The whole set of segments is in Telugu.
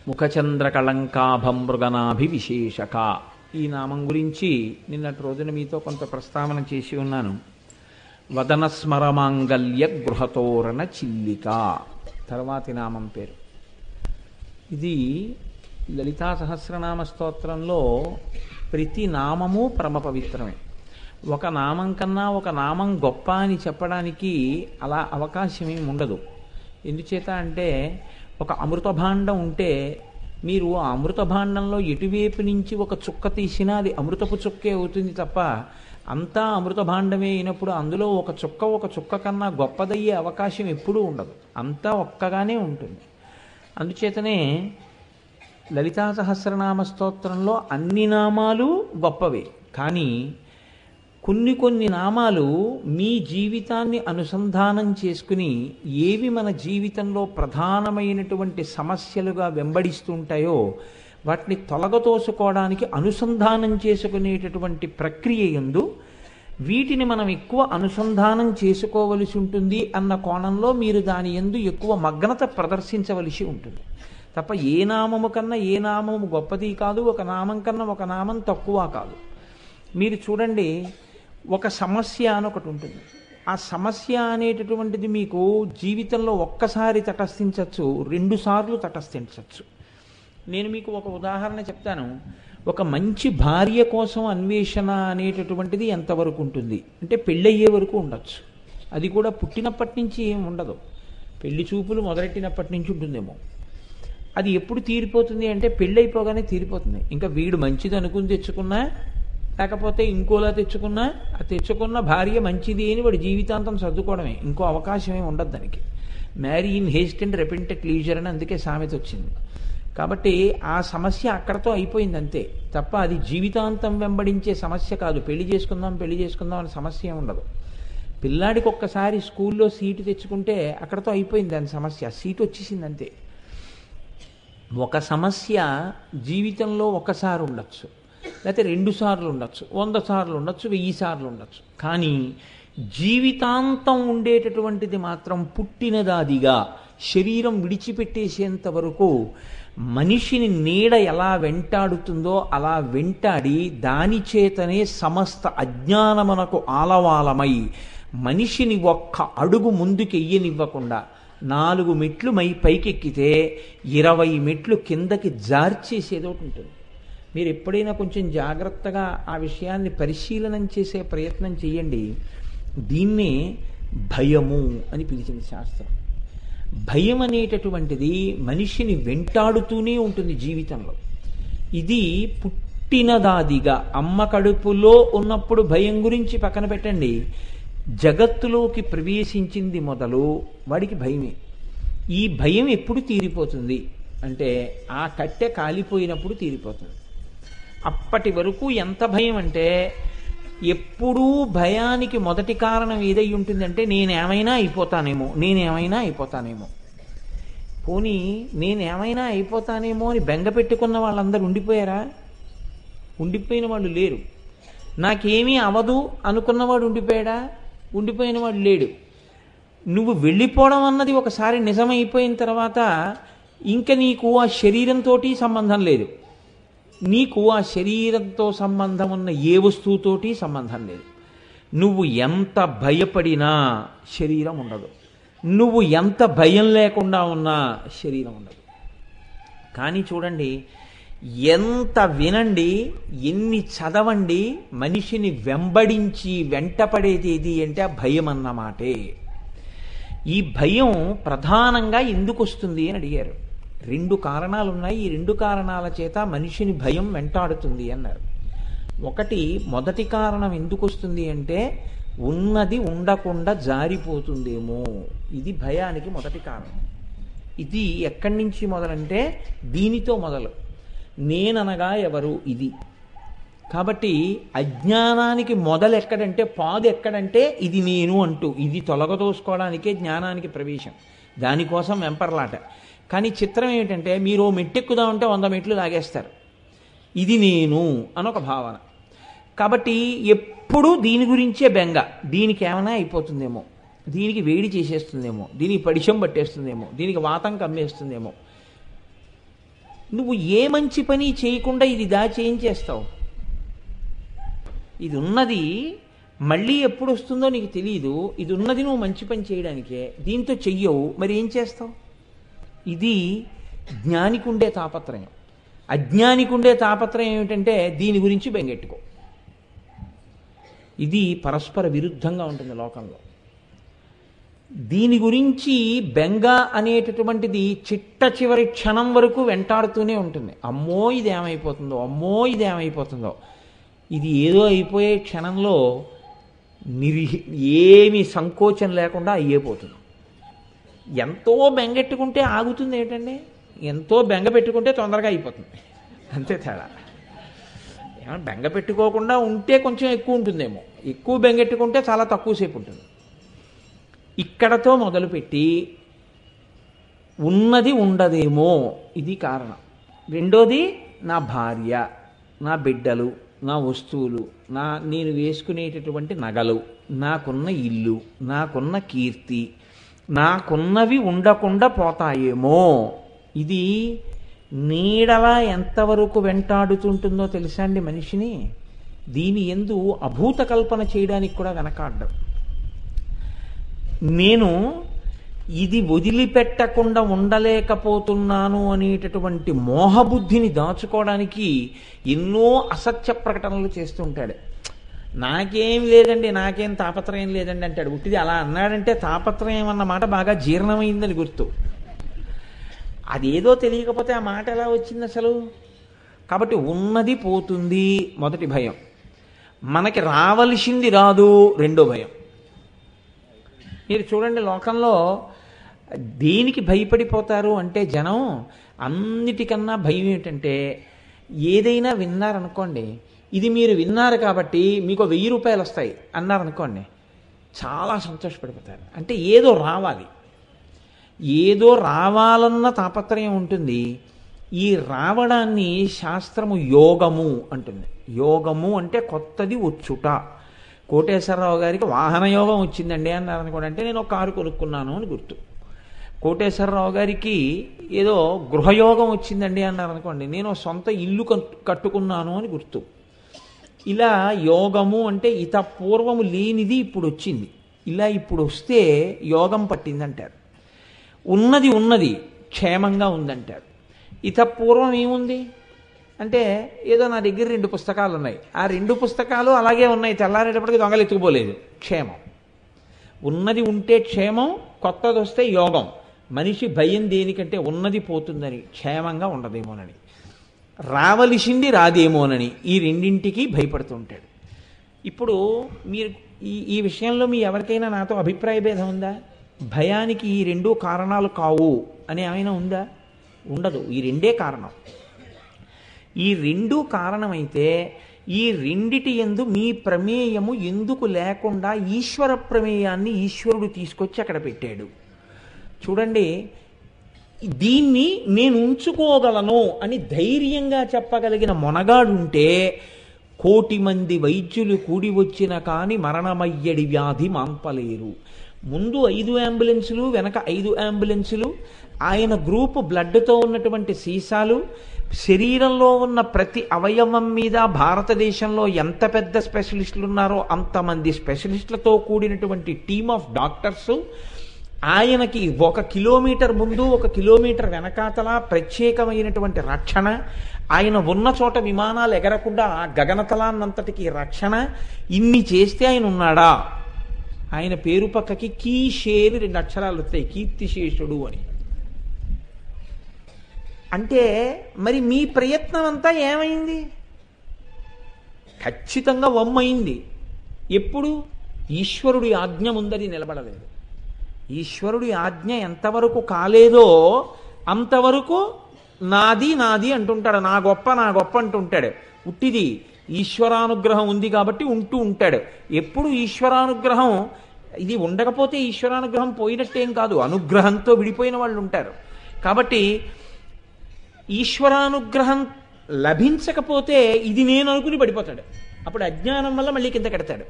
ముఖచంద్రకళంకాభం మృగనాభివిశేషక. ఈ నామం గురించి నిన్నటి రోజున మీతో కొంత ప్రస్తావన చేసి ఉన్నాను. వదనస్మరమాంగల్య గృహతోరణ చిల్లిక తర్వాతి నామం పేరు. ఇది లలితా సహస్రనామ స్తోత్రంలో ప్రతి నామము పరమ పవిత్రమే. ఒక నామం కన్నా ఒక నామం గొప్ప అని చెప్పడానికి అలా అవకాశం ఏమి ఉండదు. ఎందుచేత అంటే ఒక అమృత భాండం ఉంటే మీరు ఆ అమృత భాండంలో ఎటువైపు నుంచి ఒక చుక్క తీసినా అది అమృతపు చుక్కే అవుతుంది తప్ప అంతా అమృత భాండమే అయినప్పుడు అందులో ఒక చుక్క కన్నా గొప్పదయ్యే అవకాశం ఎప్పుడూ ఉండదు. అంతా ఒక్కగానే ఉంటుంది. అందుచేతనే లలితా సహస్రనామ స్తోత్రంలో అన్ని నామాలు గొప్పవే. కానీ కొన్ని నామాలు మీ జీవితాన్ని అనుసంధానం చేసుకుని ఏవి మన జీవితంలో ప్రధానమైనటువంటి సమస్యలుగా వెంబడిస్తుంటాయో వాటిని తొలగతోసుకోవడానికి అనుసంధానం చేసుకునేటటువంటి ప్రక్రియ యందు వీటిని మనం ఎక్కువ అనుసంధానం చేసుకోవలసి ఉంటుంది అన్న కోణంలో మీరు దాని యందు ఎక్కువ మగ్నత ప్రదర్శించవలసి ఉంటుంది తప్ప ఏ నామము కన్నా ఏ నామము గొప్పది కాదు, ఒక నామం కన్నా ఒక నామం తక్కువ కాదు. మీరు చూడండి, ఒక సమస్య అని ఒకటి ఉంటుంది. ఆ సమస్య అనేటటువంటిది మీకు జీవితంలో ఒక్కసారి తటస్థించవచ్చు, 2 సార్లు తటస్థించవచ్చు. నేను మీకు ఒక ఉదాహరణ చెప్తాను. ఒక మంచి భార్య కోసం అన్వేషణ అనేటటువంటిది ఎంతవరకు ఉంటుంది అంటే పెళ్ళయ్యే వరకు ఉండొచ్చు. అది కూడా పుట్టినప్పటి నుంచి ఏం ఉండదు. పెళ్లి చూపులు మొదలెట్టినప్పటి నుంచి ఉంటుందేమో. అది ఎప్పుడు తీరిపోతుంది అంటే పెళ్ళైపోగానే తీరిపోతుంది. ఇంకా వీడు మంచిది అనుకుని తెచ్చుకున్నా లేకపోతే ఇంకోలా తెచ్చుకున్నా ఆ తెచ్చుకున్న భార్య మంచిది అని వాడు జీవితాంతం సర్దుకోవడమే. ఇంకో అవకాశమే ఉండదు దానికి. Marry in Heist and repent at leisure అని అందుకే సామెత వచ్చింది. కాబట్టి ఆ సమస్య అక్కడతో అయిపోయింది అంతే తప్ప అది జీవితాంతం వెంబడించే సమస్య కాదు. పెళ్లి చేసుకుందాం అనే సమస్య ఉండదు. పిల్లాడికి ఒక్కసారి స్కూల్లో సీటు తెచ్చుకుంటే అక్కడతో అయిపోయింది దాని సమస్య. సీటు వచ్చేసింది అంతే. ఒక సమస్య జీవితంలో ఒకసారి ఉండొచ్చు, లేకపోతే 2 సార్లు ఉండొచ్చు, 100 సార్లు ఉండొచ్చు, 1000 సార్లు ఉండొచ్చు. కానీ జీవితాంతం ఉండేటటువంటిది మాత్రం పుట్టినదాదిగా శరీరం విడిచిపెట్టేసేంత వరకు మనిషిని నీడ ఎలా వెంటాడుతుందో అలా వెంటాడి దాని చేతనే సమస్త అజ్ఞానమునకు ఆలవాలమై మనిషిని ఒక్క అడుగు ముందుకెయ్యనివ్వకుండా 4 మెట్లు పైకెక్కితే 20 మెట్లు కిందకి జార్చేసేది ఒకటి ఉంటుంది. మీరు ఎప్పుడైనా కొంచెం జాగ్రత్తగా ఆ విషయాన్ని పరిశీలనం చేసే ప్రయత్నం చేయండి. దీన్నే భయము అని పిలిచింది శాస్త్రం. భయం అనేటటువంటిది మనిషిని వెంటాడుతూనే ఉంటుంది జీవితంలో. ఇది పుట్టినదాదిగా అమ్మ కడుపులో ఉన్నప్పుడు భయం గురించి పక్కన పెట్టండి. జగత్తులోకి ప్రవేశించింది మొదలు వాడికి భయమే. ఈ భయం ఎప్పుడు తీరిపోతుంది అంటే ఆ కట్టె కాలిపోయినప్పుడు తీరిపోతుంది. అప్పటి వరకు ఎంత భయం అంటే ఎప్పుడూ భయానికి మొదటి కారణం ఏదై ఉంటుందంటే నేనేమైనా అయిపోతానేమో. పోనీ నేనేమైనా అయిపోతానేమో అని బెంగ పెట్టుకున్న వాళ్ళందరూ ఉండిపోయారా? ఉండిపోయిన వాళ్ళు లేరు. నాకేమీ అవదు అనుకున్నవాడు ఉండిపోయాడా? ఉండిపోయిన వాడు లేడు. నువ్వు వెళ్ళిపోవడం అన్నది ఒకసారి నిజమైపోయిన తర్వాత ఇంకా నీకు ఆ శరీరంతో సంబంధం లేదు. నీకు ఆ శరీరంతో సంబంధం ఉన్న ఏ వస్తువుతోటి సంబంధం లేదు. నువ్వు ఎంత భయపడినా శరీరం ఉండదు. నువ్వు ఎంత భయం లేకుండా ఉన్నా శరీరం ఉండదు. కానీ చూడండి, ఎంత వినండి, ఎన్ని చదవండి, మనిషిని వెంబడించి వెంటపడేది ఏది అంటే ఆ భయం అన్నమాటే. ఈ భయం ప్రధానంగా ఎందుకు వస్తుంది అని అడిగారు. 2 కారణాలు ఉన్నాయి. ఈ 2 కారణాల చేత మనిషిని భయం వెంటాడుతుంది అన్నారు. మొదటి కారణం ఎందుకు వస్తుంది అంటే ఉన్నది ఉండకుండా జారిపోతుందేమో. ఇది భయానికి మొదటి కారణం. ఇది ఎక్కడి నుంచి మొదలంటే దీనితో మొదలు. నేననగా ఎవరు ఇది. కాబట్టి అజ్ఞానానికి మొదలు ఎక్కడంటే పాదు ఎక్కడంటే ఇది నేను అంటూ ఇది తొలగదోసుకోవడానికే జ్ఞానానికి ప్రవేశం. దానికోసం వెంపర్లాట. కానీ చిత్రం ఏమిటంటే మీరు మెట్టెక్కుదామంటే 100 మెట్లు లాగేస్తారు. ఇది నేను అనొక భావన. కాబట్టి ఎప్పుడూ దీని గురించే బెంగ. దీనికి ఏమైనా అయిపోతుందేమో, దీనికి వేడి చేసేస్తుందేమో, దీనికి పడిశం పట్టేస్తుందేమో, దీనికి వాతం కమ్మేస్తుందేమో. నువ్వు ఏ మంచి పని చేయకుండా ఇది దాచి ఏం చేస్తావు? ఇది ఉన్నది మళ్ళీ ఎప్పుడు వస్తుందో నీకు తెలియదు. ఇది ఉన్నది నువ్వు మంచి పని చేయడానికే, దీంతో చెయ్యవు, మరి ఏం చేస్తావు? ఇది జ్ఞానికి ఉండే తాపత్రయం. అజ్ఞానికి ఉండే తాపత్రయం ఏమిటంటే దీని గురించి బెంగెట్టుకో. ఇది పరస్పర విరుద్ధంగా ఉంటుంది లోకంలో. దీని గురించి బెంగ అనేటటువంటిది చిట్ట చివరి క్షణం వరకు వెంటాడుతూనే ఉంటుంది. అమ్మో ఇది ఏమైపోతుందో, అమ్మో ఇది ఏమైపోతుందో. ఇది ఏదో అయిపోయే క్షణంలో ఏమీ సంకోచం లేకుండా అయ్యేపోతుంది. ఎంతో బెంగెట్టుకుంటే ఆగుతుంది ఏంటండి, ఎంతో బెంగ పెట్టుకుంటే తొందరగా అయిపోతుంది, అంతే తేడా. ఏమన్నా బెంగ పెట్టుకోకుండా ఉంటే కొంచెం ఎక్కువ ఉంటుందేమో, ఎక్కువ బెంగెట్టుకుంటే చాలా తక్కువసేపు ఉంటుంది. ఇక్కడతో మొదలుపెట్టి ఉన్నది ఉండదేమో, ఇది కారణం. రెండోది నా భార్య, నా బిడ్డలు, నా వస్తువులు, నేను వేసుకునేటటువంటి నగలు, నాకున్న ఇల్లు, నాకున్న కీర్తి, నాకున్నవి ఉండకుండా పోతాయేమో. ఇది నీడలా ఎంతవరకు వెంటాడుతుంటుందో తెలుసా అండి మనిషిని. దీని యందు అభూత కల్పన చేయడానికి కూడా వెనకాడ్డం. నేను ఇది వదిలిపెట్టకుండా ఉండలేకపోతున్నాను అనేటటువంటి మోహబుద్ధిని దాచుకోవడానికి ఎన్నో అసత్య ప్రకటనలు చేస్తుంటాడు. నాకేం లేదండి, నాకేం తాపత్రయం లేదండి అంటాడు. ఉట్టిది అలా అన్నాడంటే తాపత్రయం అన్నమాట బాగా జీర్ణమైందని గుర్తు. అదేదో తెలియకపోతే ఆ మాట ఎలా వచ్చింది అసలు? కాబట్టి ఉన్నది పోతుంది మొదటి భయం, మనకి రావలసింది రాదు రెండో భయం. మీరు చూడండి లోకంలో దేనికి భయపడిపోతారు అంటే జనం అన్నిటికన్నా భయం ఏంటంటే, ఏదైనా విన్నారనుకోండి, ఇది మీరు విన్నారు కాబట్టి మీకు 1000 రూపాయలు వస్తాయి అన్నారనుకోండి, చాలా సంతోషపడిపోతారు. అంటే ఏదో రావాలి, ఏదో రావాలన్న తాపత్రయం ఉంటుంది. ఈ రావడాన్ని శాస్త్రము యోగము అంటుంది. యోగము అంటే కొత్తది వచ్చుట. కోటేశ్వరరావు గారికి వాహన యోగం వచ్చిందండి అన్నారు అనుకోండి, అంటే నేను ఒక కారు కొనుక్కున్నాను అని గుర్తు. కోటేశ్వరరావు గారికి ఏదో గృహయోగం వచ్చిందండి అన్నారు అనుకోండి, నేను సొంత ఇల్లు కట్టుకున్నాను అని గుర్తు. ఇలా యోగము అంటే ఇత పూర్వము లేనిది ఇప్పుడు వచ్చింది, ఇలా ఇప్పుడు వస్తే యోగం పట్టిందంటారు. ఉన్నది ఉన్నది క్షేమంగా ఉందంటారు. ఇత పూర్వం ఏముంది అంటే, ఏదో నా దగ్గర 2 పుస్తకాలు ఉన్నాయి, ఆ 2 పుస్తకాలు అలాగే ఉన్నాయి, తెల్లారేటప్పటికి దొంగలు ఎత్తుకుపోలేదు, క్షేమం. ఉన్నది ఉంటే క్షేమం, కొత్తది వస్తే యోగం. మనిషి భయం దేనికంటే ఉన్నది పోతుందని, క్షేమంగా ఉండదేమోనని, రావలసింది రాదేమోనని, ఈ రెండింటికి భయపడుతుంటాడు. ఇప్పుడు మీరు ఈ విషయంలో మీ ఎవరికైనా నాతో అభిప్రాయ భేదం ఉందా? భయానికి ఈ 2 కారణాలు కావు అని ఏమైనా ఉందా? ఉండదు. ఈ 2 కారణం. ఈ 2 కారణమైతే ఈ రెండిటి యందు మీ ప్రమేయము ఎందుకు లేకుండా ఈశ్వర ప్రమేయాన్ని ఈశ్వరుడు తీసుకొచ్చి అక్కడ పెట్టాడు. చూడండి, దీన్ని నేను ఉంచుకోగలను అని ధైర్యంగా చెప్పగలిగిన మొనగాడుంటే 1,000,000 మంది వైద్యులు కూడి వచ్చిన కాని మరణమయ్యడి వ్యాధి మాంపలేరు. ముందు 5 అంబులెన్సులు, వెనక 5 అంబులెన్సులు, ఆయన గ్రూపు బ్లడ్తో ఉన్నటువంటి సీసాలు, శరీరంలో ఉన్న ప్రతి అవయవం మీద భారతదేశంలో ఎంత పెద్ద స్పెషలిస్టులు ఉన్నారో అంతమంది స్పెషలిస్టులతో కూడినటువంటి టీమ్ ఆఫ్ డాక్టర్సు, ఆయనకి 1 కిలోమీటర్ ముందు 1 కిలోమీటర్ వెనకాతల ప్రత్యేకమైనటువంటి రక్షణ, ఆయన ఉన్న చోట విమానాలు ఎగరకుండా ఆ గగనతలాన్నంతటికి రక్షణ. ఇన్ని చేస్తే ఆయన ఉన్నాడా? ఆయన పేరు పక్కకి కీషేని 2 అక్షరాలు వస్తాయి, కీర్తిశేషుడు అని. అంటే మరి మీ ప్రయత్నం అంతా ఏమైంది? ఖచ్చితంగా వమ్మైంది. ఎప్పుడు? ఈశ్వరుడి ఆజ్ఞ ముందరి నిలబడలేదు. ఈశ్వరుడి ఆజ్ఞ ఎంతవరకు కాలేదో అంతవరకు నాది నాది అంటుంటాడు, నా గొప్ప నా గొప్ప అంటుంటాడు. ఉట్టిది ఈశ్వరానుగ్రహం ఉంది కాబట్టి ఉంటూ ఉంటాడు. ఎప్పుడు ఈశ్వరానుగ్రహం, ఇది ఉండకపోతే ఈశ్వరానుగ్రహం పోయినట్టేం కాదు, అనుగ్రహంతో విడిపోయిన వాళ్ళు ఉంటారు. కాబట్టి ఈశ్వరానుగ్రహం లభించకపోతే ఇది నేను అనుకుని పడిపోతాడు. అప్పుడు అజ్ఞానం వల్ల మళ్ళీ కింద కడతాడు.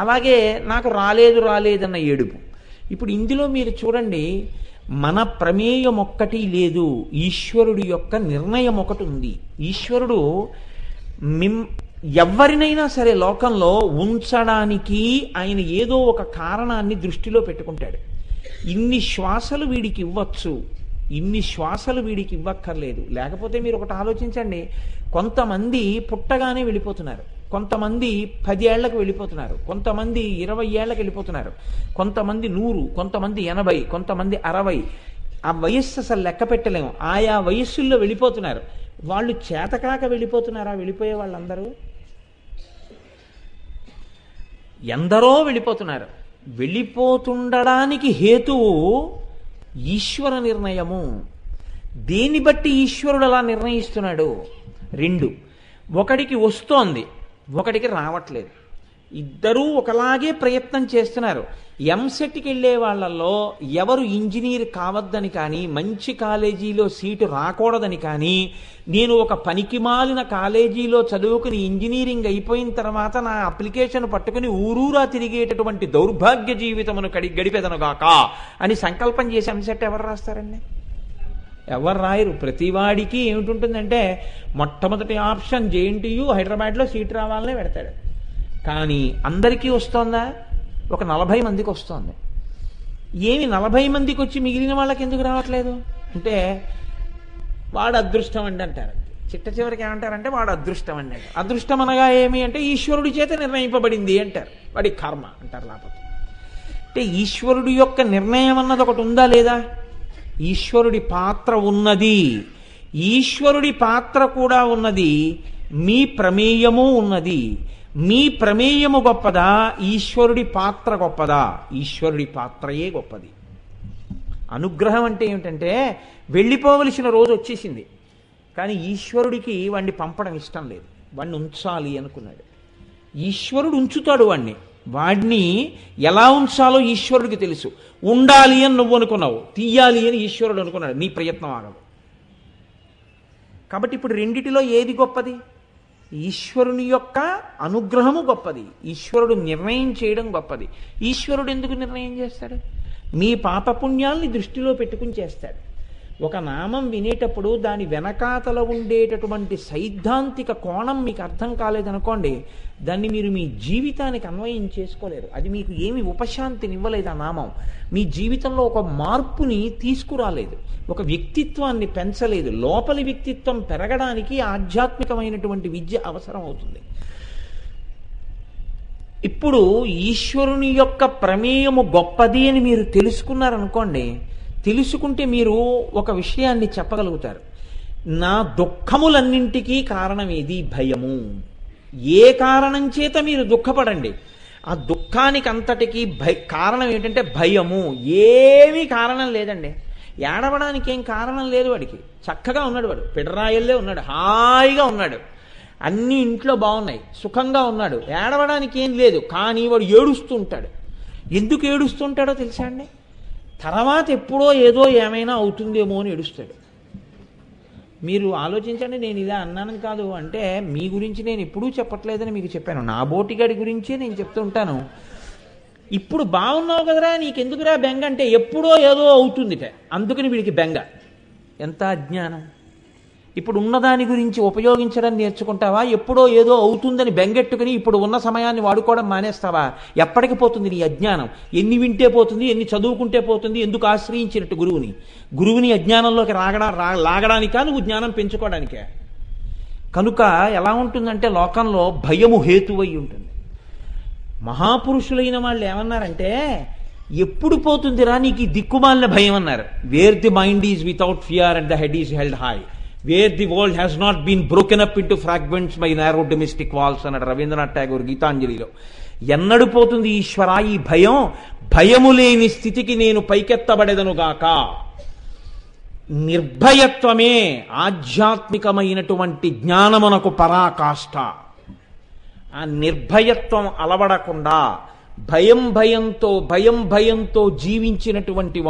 అలాగే నాకు రాలేదు రాలేదన్న ఏడుపు. ఇప్పుడు ఇందులో మీరు చూడండి, మన ప్రమేయం ఒక్కటి లేదు, ఈశ్వరుడి యొక్క నిర్ణయం ఒకటి ఉంది. ఈశ్వరుడు ఎవరినైనా సరే లోకంలో ఉంచడానికి ఆయన ఏదో ఒక కారణాన్ని దృష్టిలో పెట్టుకుంటాడు. ఇన్ని శ్వాసలు వీడికి ఇవ్వచ్చు, ఇన్ని శ్వాసలు వీడికి ఇవ్వక్కర్లేదు. లేకపోతే మీరు ఒకటి ఆలోచించండి, కొంతమంది పుట్టగానే వెళ్ళిపోతున్నారు, కొంతమంది 10 ఏళ్లకు వెళ్ళిపోతున్నారు, కొంతమంది 20 ఏళ్లకు వెళ్ళిపోతున్నారు, కొంతమంది 100, కొంతమంది 80, కొంతమంది 60. ఆ వయస్సు అసలు లెక్క పెట్టలేము. ఆయా వయస్సుల్లో వెళ్ళిపోతున్నారు. వాళ్ళు చేతకాక వెళ్ళిపోతున్నారా? వెళ్ళిపోయే వాళ్ళందరూ ఎందరో వెళ్ళిపోతున్నారు. వెళ్ళిపోతుండడానికి హేతువు ఈశ్వర నిర్ణయము. దేన్ని బట్టి ఈశ్వరుడు అలా నిర్ణయిస్తున్నాడు? 2. ఒకడికి వస్తోంది, ఒకడికి రావట్లేదు. ఇద్దరూ ఒకలాగే ప్రయత్నం చేస్తున్నారు. ఎంసెట్కి వెళ్ళే వాళ్ళల్లో ఎవరు ఇంజనీర్ కావద్దని కానీ, మంచి కాలేజీలో సీటు రాకూడదని కానీ, నేను ఒక పనికిమాలిన కాలేజీలో చదువుకుని ఇంజనీరింగ్ అయిపోయిన తర్వాత నా అప్లికేషన్ పట్టుకుని ఊరూరా తిరిగేటటువంటి దౌర్భాగ్య జీవితమును గడిపేదనుగాక అని సంకల్పం చేసి ఎంసెట్ ఎవరు రాస్తారండి? ఎవరు రాయరు. ప్రతివాడికి ఏమిటుంటుందంటే మొట్టమొదటి ఆప్షన్ జేఎన్టీయూ, హైదరాబాద్లో సీటు రావాలనే పెడతాడు. కానీ అందరికీ వస్తోందా? ఒక 40 మందికి వస్తోంది. ఏమి 40 మందికి వచ్చి మిగిలిన వాళ్ళకి ఎందుకు రావట్లేదు అంటే వాడు అదృష్టం అండి అంటారు. చిట్ట చివరికి ఏమంటారంటే వాడు అదృష్టం అండి అంటారు. అదృష్టం అనగా ఏమి అంటే ఈశ్వరుడి చేత నిర్ణయింపబడింది అంటారు. వాడి కర్మ అంటారు. లేకపోతే అంటే ఈశ్వరుడి యొక్క నిర్ణయం అన్నది ఒకటి ఉందా లేదా? ఈశ్వరుడి పాత్ర ఉన్నది. ఈశ్వరుడి పాత్ర కూడా ఉన్నది. మీ ప్రమేయము ఉన్నది. మీ ప్రమేయము గొప్పదా? ఈశ్వరుడి పాత్ర గొప్పదా? ఈశ్వరుడి పాత్రయే గొప్పది. అనుగ్రహం అంటే ఏమిటంటే వెళ్ళిపోవలసిన రోజు వచ్చేసింది, కానీ ఈశ్వరుడికి వాడిని పంపడం ఇష్టం లేదు. వాడిని ఉంచాలి అనుకున్నాడు. ఈశ్వరుడు ఉంచుతాడు వాడిని. వాడిని ఎలా ఉంచాలో ఈశ్వరుడికి తెలుసు. ఉండాలి అని నువ్వు అనుకున్నావు, తీయాలి అని ఈశ్వరుడు అనుకున్నాడు. నీ ప్రయత్నం ఆగదు. కాబట్టి ఇప్పుడు రెండిటిలో ఏది గొప్పది? ఈశ్వరుని యొక్క అనుగ్రహము గొప్పది, ఈశ్వరుడు నిర్ణయం చేయడం గొప్పది. ఈశ్వరుడు ఎందుకు నిర్ణయం చేస్తాడు? మీ పాపపుణ్యాల్ని దృష్టిలో పెట్టుకుని చేస్తాడు. ఒక నామం వినేటప్పుడు దాని వెనకాతల ఉండేటటువంటి సైద్ధాంతిక కోణం మీకు అర్థం కాలేదనుకోండి, దాన్ని మీరు మీ జీవితానికి అన్వయం చేసుకోలేరు. అది మీకు ఏమి ఉపశాంతినివ్వలేదు. ఆ నామం మీ జీవితంలో ఒక మార్పుని తీసుకురాలేదు, ఒక వ్యక్తిత్వాన్ని పెంచలేదు. లోపలి వ్యక్తిత్వం పెరగడానికి ఆధ్యాత్మికమైనటువంటి విద్య అవసరం అవుతుంది. ఇప్పుడు ఈశ్వరుని యొక్క ప్రమేయము గొప్పది అని మీరు తెలుసుకున్నారనుకోండి, తెలుసుకుంటే మీరు ఒక విషయాన్ని చెప్పగలుగుతారు. నా దుఃఖములన్నింటికీ కారణం ఏది? భయము. ఏ కారణం చేత మీరు దుఃఖపడండి, ఆ దుఃఖానికి అంతటికీ కారణం ఏంటంటే భయము. ఏమీ కారణం లేదండి. ఏడవడానికి ఏం కారణం లేదు. వాడికి చక్కగా ఉన్నాడు, వాడు పిడరాయల్లే ఉన్నాడు, హాయిగా ఉన్నాడు, అన్ని ఇంట్లో బాగున్నాయి, సుఖంగా ఉన్నాడు. ఏడవడానికి ఏం లేదు. కానీ వాడు ఏడుస్తూ ఉంటాడు. ఎందుకు ఏడుస్తుంటాడో తెలుసా అండి? తర్వాత ఎప్పుడో ఏదో ఏమైనా అవుతుందేమో అని ఏడుస్తాడు. మీరు ఆలోచించండి. నేను ఇలా అన్నాను కాదు అంటే మీ గురించి నేను ఎప్పుడూ చెప్పట్లేదని మీకు చెప్పాను. నా బోటిగాడి గురించే నేను చెప్తూ ఉంటాను. ఇప్పుడు బాగున్నావు కదరా, నీకెందుకురా బెంగ అంటే ఎప్పుడో ఏదో అవుతుందిట, అందుకని వీడికి బెంగ. ఎంత అజ్ఞానం! ఇప్పుడు ఉన్నదాని గురించి ఉపయోగించడం నేర్చుకుంటావా? ఎప్పుడో ఏదో అవుతుందని బెంగెట్టుకుని ఇప్పుడు ఉన్న సమయాన్ని వాడుకోవడం మానేస్తావా? ఎప్పటికి పోతుంది నీ అజ్ఞానం? ఎన్ని వింటే పోతుంది, ఎన్ని చదువుకుంటే పోతుంది? ఎందుకు ఆశ్రయించినట్టు గురువుని అజ్ఞానంలోకి లాగడానికా, నువ్వు జ్ఞానం పెంచుకోవడానికే? కనుక ఎలా ఉంటుందంటే లోకంలో భయము హేతువై ఉంటుంది. మహాపురుషులైన వాళ్ళు ఏమన్నారంటే ఎప్పుడు పోతుందిరా నీకు దిక్కుమాలిన భయం అన్నారు. Where the mind is without fear and the head is held high, where the world has not been broken up into fragments by narrow domestic walls అన్నాడు రవీంద్రనాథ్ ఠాగూర్ గీతాంజలిలో. ఎన్నడు పోతుంది ఈశ్వరా ఈ భయం? భయము లేని స్థితికి నేను పైకెత్తబడెదనుగాక. నిర్భయత్వమే ఆధ్యాత్మికమైనటువంటి జ్ఞానమునకు పరాకాష్ఠ. ఆ నిర్భయత్వం అలవడకుండా భయంతో జీవించినటువంటి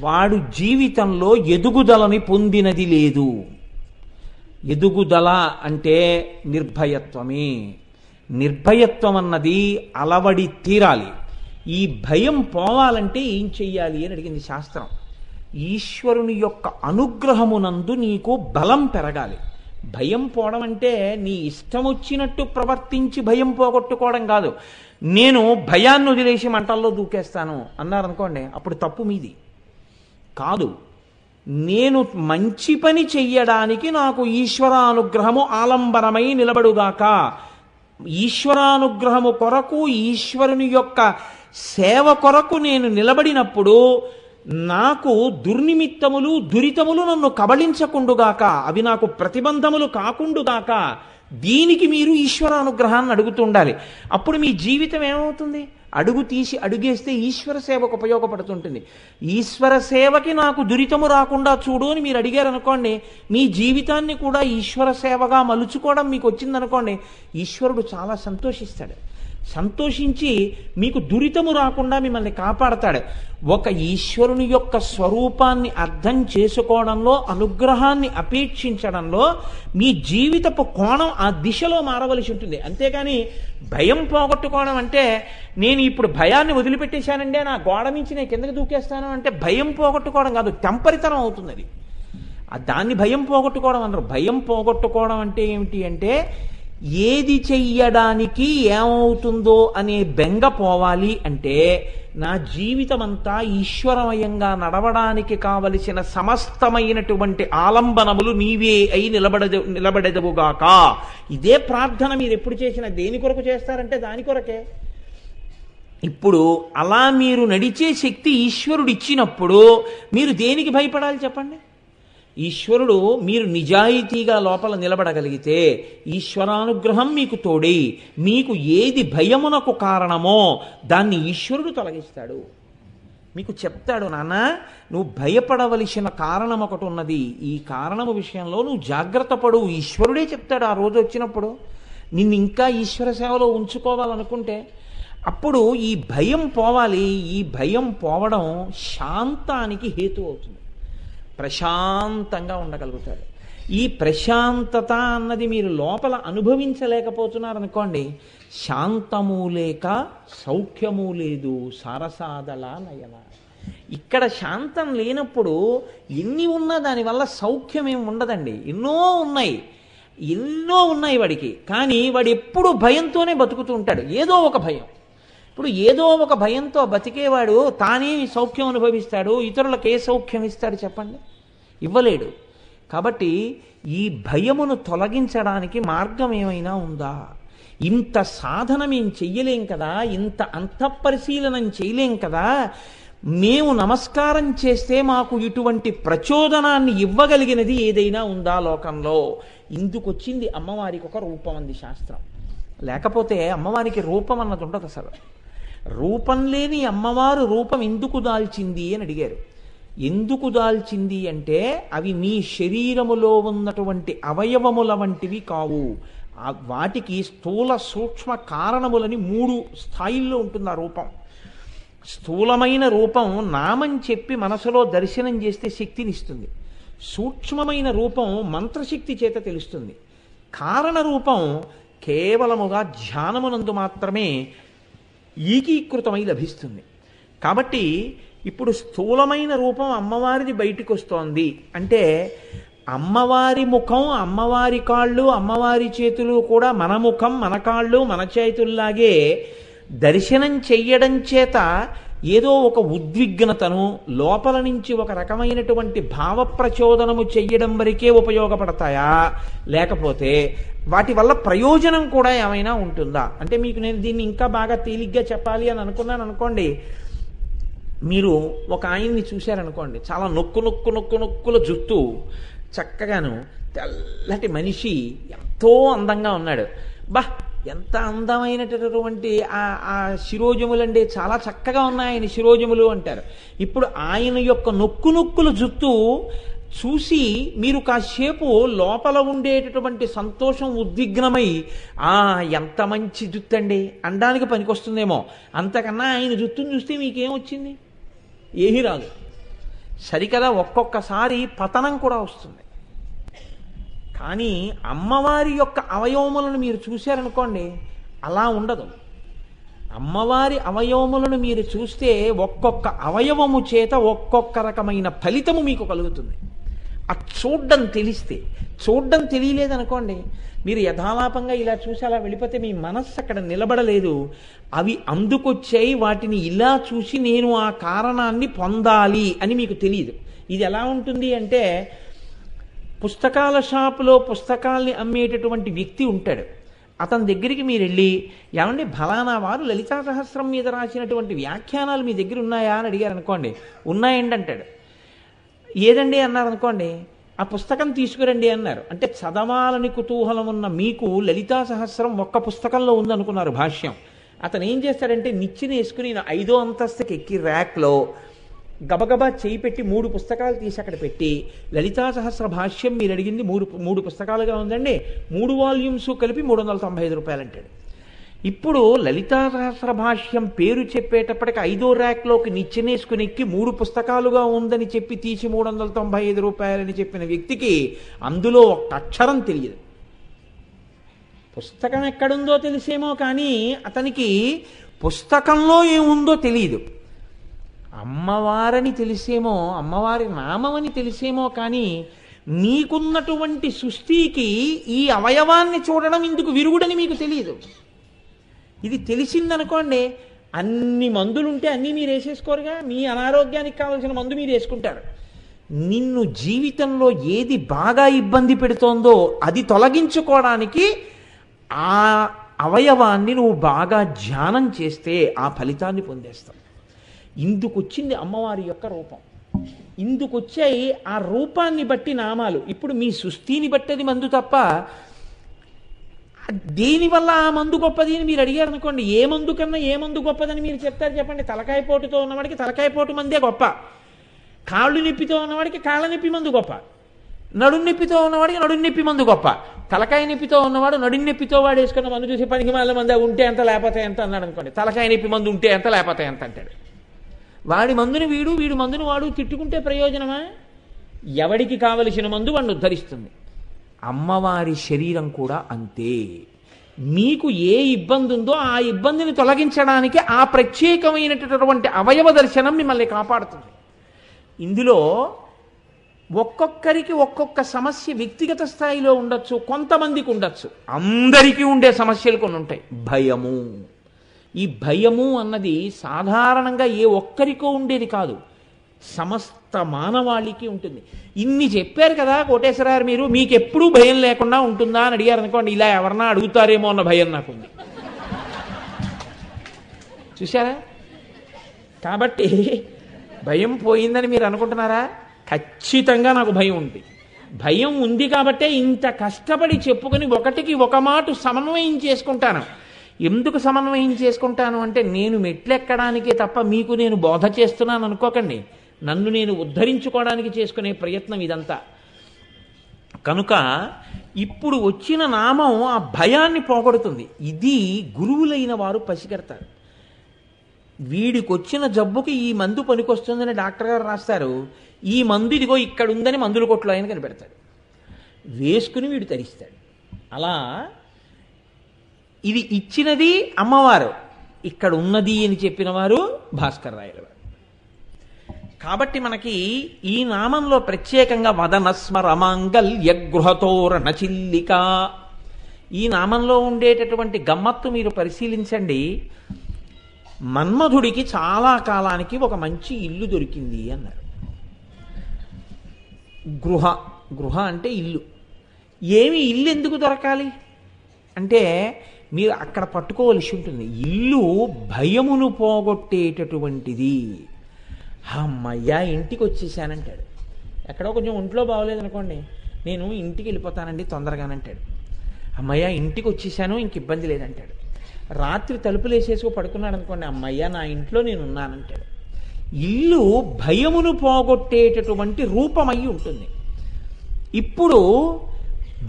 వాడు జీవితంలో ఎదుగుదలని పొందినది లేదు. ఎదుగుదల అంటే నిర్భయత్వమే. నిర్భయత్వం అన్నది అలవడి తీరాలి. ఈ భయం పోవాలంటే ఏం చెయ్యాలి అని అడిగింది శాస్త్రం. ఈశ్వరుని యొక్క అనుగ్రహమునందు నీకు బలం పెరగాలి. భయం పోవడం అంటే నీ ఇష్టం వచ్చినట్టు ప్రవర్తించి భయం పోగొట్టుకోవడం కాదు. నేను భయాన్ని వదిలేసి మంటల్లో దూకేస్తాను అన్నారనుకోండి, అప్పుడు తప్పు మీది కాదు. నేను మంచి పని చెయ్యడానికి నాకు ఈశ్వరానుగ్రహము ఆలంబనమై నిలబడుగాక. ఈశ్వరానుగ్రహము కొరకు, ఈశ్వరుని యొక్క సేవ కొరకు నేను నిలబడినప్పుడు నాకు దుర్నిమిత్తములు దురితములు నన్ను కబళించకుండుగాక, అవి నాకు ప్రతిబంధములు కాకుండుగాక. దీనికి మీరు ఈశ్వరానుగ్రహాన్ని అడుగుతుండాలి. అప్పుడు మీ జీవితం ఏమవుతుంది? అడుగు తీసి అడుగేస్తే ఈశ్వర సేవకు ఉపయోగపడుతుంటుంది. ఈశ్వర సేవకి నాకు దురితము రాకుండా చూడు అని మీరు అడిగారనుకోండి, మీ జీవితాన్ని కూడా ఈశ్వర సేవగా మలుచుకోవడం మీకు వచ్చిందనుకోండి, ఈశ్వరుడు చాలా సంతోషిస్తాడు. సంతోషించి మీకు దురితము రాకుండా మిమ్మల్ని కాపాడతాడు. ఒక ఈశ్వరుని యొక్క స్వరూపాన్ని అర్థం చేసుకోవడంలో, అనుగ్రహాన్ని అపేక్షించడంలో మీ జీవితపు కోణం ఆ దిశలో మారవలసి ఉంటుంది. అంతేకాని భయం పోగొట్టుకోవడం అంటే నేను ఇప్పుడు భయాన్ని వదిలిపెట్టేశానండి, నా గోడ నుంచి నేను కిందకి దూకేస్తాను అంటే భయం పోగొట్టుకోవడం కాదు, టెంపరితనం అవుతుంది అది. దాన్ని భయం పోగొట్టుకోవడం అన్నారు. భయం పోగొట్టుకోవడం అంటే ఏమిటి అంటే, ఏది చెయ్యడానికి ఏమవుతుందో అనే బెంగ పోవాలి అంటే నా జీవితం అంతా ఈశ్వరమయంగా నడవడానికి కావలసిన సమస్తమైనటువంటి ఆలంబనములు నీవే అయి నిలబడెదవుగాక. ఇదే ప్రార్థన మీరు ఎప్పుడు చేసినా దేని కొరకు చేస్తారంటే దాని కొరకే. ఇప్పుడు అలా మీరు నడిచే శక్తి ఈశ్వరుడు ఇచ్చినప్పుడు మీరు దేనికి భయపడాలి చెప్పండి? ఈశ్వరుడు మీరు నిజాయితీగా లోపల నిలబడగలిగితే ఈశ్వరానుగ్రహం మీకు తోడై మీకు ఏది భయమునకు కారణమో దాన్ని ఈశ్వరుడు తొలగిస్తాడు. మీకు చెప్తాడు, నాన్న నువ్వు భయపడవలసిన కారణం ఒకటి ఉన్నది, ఈ కారణము విషయంలో నువ్వు జాగ్రత్త పడు. ఈశ్వరుడే చెప్తాడు ఆ రోజు వచ్చినప్పుడు. నిన్ను ఇంకా ఈశ్వర సేవలో ఉంచుకోవాలనుకుంటే అప్పుడు ఈ భయం పోవాలి. ఈ భయం పోవడం శాంతానికి హేతు అవుతుంది. ప్రశాంతంగా ఉండగలుగుతాడు. ఈ ప్రశాంతత అన్నది మీరు లోపల అనుభవించలేకపోతున్నారనుకోండి, శాంతము లేక సౌఖ్యము లేదు సారసాదల నయన. ఇక్కడ శాంతం లేనప్పుడు ఎన్ని ఉన్నా దానివల్ల సౌఖ్యం ఏమి ఉండదండి. ఎన్నో ఉన్నాయి వాడికి. కానీ వాడు ఎప్పుడు భయంతోనే బతుకుతూ ఉంటాడు. ఏదో ఒక భయం. ఇప్పుడు ఏదో ఒక భయంతో బతికేవాడు తానే సౌఖ్యం అనుభవిస్తాడు, ఇతరులకు ఏ సౌఖ్యం ఇస్తాడు చెప్పండి? ఇవ్వలేడు. కాబట్టి ఈ భయమును తొలగించడానికి మార్గం ఏమైనా ఉందా? ఇంత సాధన మేము చెయ్యలేం కదా, ఇంత అంతఃపరిశీలనం చేయలేం కదా, మేము నమస్కారం చేస్తే మాకు ఇటువంటి ప్రచోదనాన్ని ఇవ్వగలిగినది ఏదైనా ఉందా లోకంలో? ఇందుకొచ్చింది అమ్మవారికి ఒక రూపం అంది శాస్త్రం. లేకపోతే అమ్మవారికి రూపం అన్నది ఉండదు అసలు. రూపం లేని అమ్మవారు రూపం ఎందుకు దాల్చింది అని అడిగారు. ఎందుకు దాల్చింది అంటే అవి నీ శరీరములో ఉన్నటువంటి అవయవముల వంటివి కావు. వాటికి స్థూల సూక్ష్మ కారణములని 3 స్థాయిల్లో ఉంటుంది ఆ రూపం. స్థూలమైన రూపం నామం చెప్పి మనసులో దర్శనం చేస్తే శక్తినిస్తుంది. సూక్ష్మమైన రూపం మంత్రశక్తి చేత తెలుస్తుంది. కారణ రూపం కేవలముగా ధ్యానమునందు మాత్రమే ఏకీకృతమై లభిస్తుంది. కాబట్టి ఇప్పుడు స్థూలమైన రూపం అమ్మవారిది బయటికి వస్తోంది అంటే అమ్మవారి ముఖం, అమ్మవారి కాళ్ళు, అమ్మవారి చేతులు కూడా మన ముఖం, మన కాళ్ళు, మన చేతుల్లాగే దర్శనం చెయ్యడం చేత ఏదో ఒక ఉద్విగ్నతను లోపల నుంచి ఒక రకమైనటువంటి భావ ప్రచోదనము చెయ్యడం వరకే ఉపయోగపడతాయా, లేకపోతే వాటి వల్ల ప్రయోజనం కూడా ఏమైనా ఉంటుందా? అంటే మీకు నేను దీన్ని ఇంకా బాగా తేలిగ్గా చెప్పాలి అని అనుకున్నాను అనుకోండి. మీరు ఒక ఆయన్ని చూశారనుకోండి, చాలా నొక్కుల జుట్టు, చక్కగాను తెల్లటి మనిషి, ఎంతో అందంగా ఉన్నాడు. ఎంత అందమైనటువంటి ఆ శిరోజములండి, చాలా చక్కగా ఉన్నాయి ఆయన శిరోజములు అంటారు. ఇప్పుడు ఆయన యొక్క నొక్కుల జుట్టు చూసి మీరు కాసేపు లోపల ఉండేటటువంటి సంతోషం ఉద్విగ్నమై ఎంత మంచి జుత్తు అండి అనడానికి పనికొస్తుందేమో. అంతకన్నా ఆయన జుట్టును చూస్తే మీకేమొచ్చింది? ఏమీ రాదు. సరికదా, ఒక్కొక్కసారి పతనం కూడా వస్తుంది. కానీ అమ్మవారి యొక్క అవయవములను మీరు చూశారనుకోండి, అలా ఉండదు. అమ్మవారి అవయవములను మీరు చూస్తే ఒక్కొక్క అవయవము చేత ఒక్కొక్క రకమైన ఫలితము మీకు కలుగుతుంది. ఆ చూడ్డం తెలిస్తే. చూడ్డం తెలియలేదనుకోండి, మీరు యథాలాపంగా ఇలా చూసి అలా వెళ్ళిపోతే మీ మనస్సు అక్కడ నిలబడలేదు. అవి అందుకొచ్చాయి, వాటిని ఇలా చూసి నేను ఆ కారణాన్ని పొందాలి అని మీకు తెలియదు. ఇది ఎలా ఉంటుంది అంటే, పుస్తకాల షాపులో పుస్తకాల్ని అమ్మేటటువంటి వ్యక్తి ఉంటాడు. అతని దగ్గరికి మీరు వెళ్ళి, ఏమండి ఫలానా వారు లలితా సహస్రం మీద రాసినటువంటి వ్యాఖ్యానాలు మీ దగ్గర ఉన్నాయా అని అడిగారు అనుకోండి. ఉన్నాయండి అంటాడు. ఏదండి అన్నారు అనుకోండి, ఆ పుస్తకం తీసుకురండి అన్నారు. అంటే చదవాలని కుతూహలం ఉన్న మీకు లలితా సహస్రం ఒక్క పుస్తకంలో ఉందనుకున్నారు భాష్యం. అతను ఏం చేస్తాడంటే నిచ్చెన వేసుకుని 5వ అంతస్తుకి ఎక్కి ర్యాక్లో గబగబా చేయి పెట్టి 3 పుస్తకాలు తీసి అక్కడ పెట్టి, లలితా సహస్ర భాష్యం మీరు అడిగింది 3 పుస్తకాలుగా ఉందండి, 3 వాల్యూమ్స్ కలిపి 395 రూపాయలు అంటాడు. ఇప్పుడు లలితా సహస్ర భాష్యం పేరు చెప్పేటప్పటికి 5వ ర్యాక్లోకి నిచ్చెనేసుకుని ఎక్కి 3 పుస్తకాలుగా ఉందని చెప్పి తీసి 395 రూపాయలని చెప్పిన వ్యక్తికి అందులో ఒక్క అక్షరం తెలియదు. పుస్తకం ఎక్కడుందో తెలిసేమో కానీ అతనికి పుస్తకంలో ఏముందో తెలియదు. అమ్మవారని తెలిసేమో, అమ్మవారి నామమని తెలిసేమో కానీ మీకున్నటువంటి సృష్టికి ఈ అవయవాన్ని చూడడం ఇందుకు విరుగుడని మీకు తెలియదు. ఇది తెలిసిందనుకోండి, అన్ని మందులుంటే అన్నీ మీరు వేసేసుకోరుగా. మీ అనారోగ్యానికి కావలసిన మందు మీరు వేసుకుంటారు. నిన్ను జీవితంలో ఏది బాగా ఇబ్బంది పెడుతోందో అది తొలగించుకోవడానికి ఆ అవయవాన్ని నువ్వు బాగా ధ్యానం చేస్తే ఆ ఫలితాన్ని పొందేస్తావు. ఇందుకొచ్చింది అమ్మవారి యొక్క రూపం. ఇందుకొచ్చాయి ఆ రూపాన్ని బట్టి నామాలు. ఇప్పుడు మీ సృష్టిని బట్టది మందు తప్ప దేనివల్ల ఆ మందు గొప్పది అని మీరు అడిగారు అనుకోండి. ఏ మందు కన్నా ఏ మందు గొప్పదని మీరు చెప్తారు చెప్పండి. తలకాయ పోటుతో ఉన్నవాడికి తలకాయ పోటు మందే గొప్ప, కాళ్ళు నొప్పితో ఉన్నవాడికి కాళ్ళ నొప్పి మందు గొప్ప, నడుం నొప్పితో ఉన్నవాడికి నడుం నొప్పి మందు గొప్ప. తలకాయ నొప్పితో ఉన్నవాడు నడుం నొప్పితో వాడు వేసుకున్న మందు చూసి పనికి మాల మంది ఉంటే ఎంత లేకపోతే ఎంత అన్నాడు అనుకోండి. తలకాయ నొప్పి మందు ఉంటే ఎంత లేకపోతే ఎంత అంటాడు. వాడి మందుని వీడు, వీడి మందుని వాడు తిట్టుకుంటే ప్రయోజనమా? ఎవడికి కావలసిన మందు వాడిని ఉద్ధరిస్తుంది. అమ్మవారి శరీరం కూడా అంతే. మీకు ఏ ఇబ్బంది ఉందో ఆ ఇబ్బందిని తొలగించడానికి ఆ ప్రత్యేకమైనటువంటి అవయవ దర్శనం మిమ్మల్ని కాపాడుతుంది. ఇందులో ఒక్కొక్కరికి ఒక్కొక్క సమస్య వ్యక్తిగత స్థాయిలో ఉండొచ్చు, కొంతమందికి ఉండొచ్చు. అందరికీ ఉండే సమస్యలు కొన్ని ఉంటాయి. భయము. ఈ భయము అన్నది సాధారణంగా ఏ ఒక్కరికో ఉండేది కాదు, సమస్త మానవాళికి ఉంటుంది. ఇన్ని చెప్పారు కదా కోటేశ్వరారు మీరు, మీకు ఎప్పుడూ భయం లేకుండా ఉంటుందా అని అడిగారు అనుకోండి. ఇలా ఎవరన్నా అడుగుతారేమో అన్న భయం నాకుంది. చూశారా? కాబట్టి భయం పోయిందని మీరు అనుకుంటున్నారా? ఖచ్చితంగా నాకు భయం ఉంది. భయం ఉంది కాబట్టే ఇంత కష్టపడి చెప్పుకొని ఒకటికి ఒక మాట సమన్వయం చేసుకుంటాను. ఎందుకు సమన్వయం చేసుకుంటాను అంటే, నేను మెట్లెక్కడానికే తప్ప మీకు నేను బోధ చేస్తున్నాను అనుకోకండి. నన్ను నేను ఉద్ధరించుకోవడానికి చేసుకునే ప్రయత్నం ఇదంతా. కనుక ఇప్పుడు వచ్చిన నామం ఆ భయాన్ని పోగొడుతుంది. ఇది గురువులైన వారు పసిగడతారు. వీడికి వచ్చిన జబ్బుకి ఈ మందు పనికొస్తుందని డాక్టర్ గారు రాస్తారు. ఈ మందు ఇదిగో ఇక్కడ ఉందని మందుల కొట్లో ఆయన కనిపెడతాడు. వేసుకుని వీడు తరిస్తాడు. అలా ఇది ఇచ్చినది అమ్మవారు, ఇక్కడ ఉన్నది అని చెప్పిన వారు భాస్కర్ రాయల వారు. కాబట్టి మనకి ఈ నామంలో ప్రత్యేకంగా వదనస్మర మాంగల్య గృహతోరణ చిల్లిక, ఈ నామంలో ఉండేటటువంటి గమ్మత్తు మీరు పరిశీలించండి. మన్మధుడికి చాలా కాలానికి ఒక మంచి ఇల్లు దొరికింది అన్నారు. గృహ అంటే ఇల్లు. ఏమి ఇల్లు ఎందుకు దొరకాలి అంటే మీరు అక్కడ పట్టుకోవలసి ఉంటుంది. ఇల్లు భయమును పోగొట్టేటటువంటిది. అమ్మయ్యా ఇంటికి వచ్చేసానంటాడు. ఎక్కడో కొంచెం ఒంట్లో బాగోలేదనుకోండి, నేను ఇంటికి వెళ్ళిపోతానండి తొందరగానంటాడు. అమ్మయ్యా ఇంటికి వచ్చేసాను, ఇంక ఇబ్బంది లేదంటాడు. రాత్రి తలుపులు వేసేసుకో పడుకున్నాడు అనుకోండి, అమ్మయ్యా నా ఇంట్లో నేను ఉన్నానంటాడు. ఇల్లు భయమును పోగొట్టేటటువంటి రూపమై ఉంటుంది. ఇప్పుడు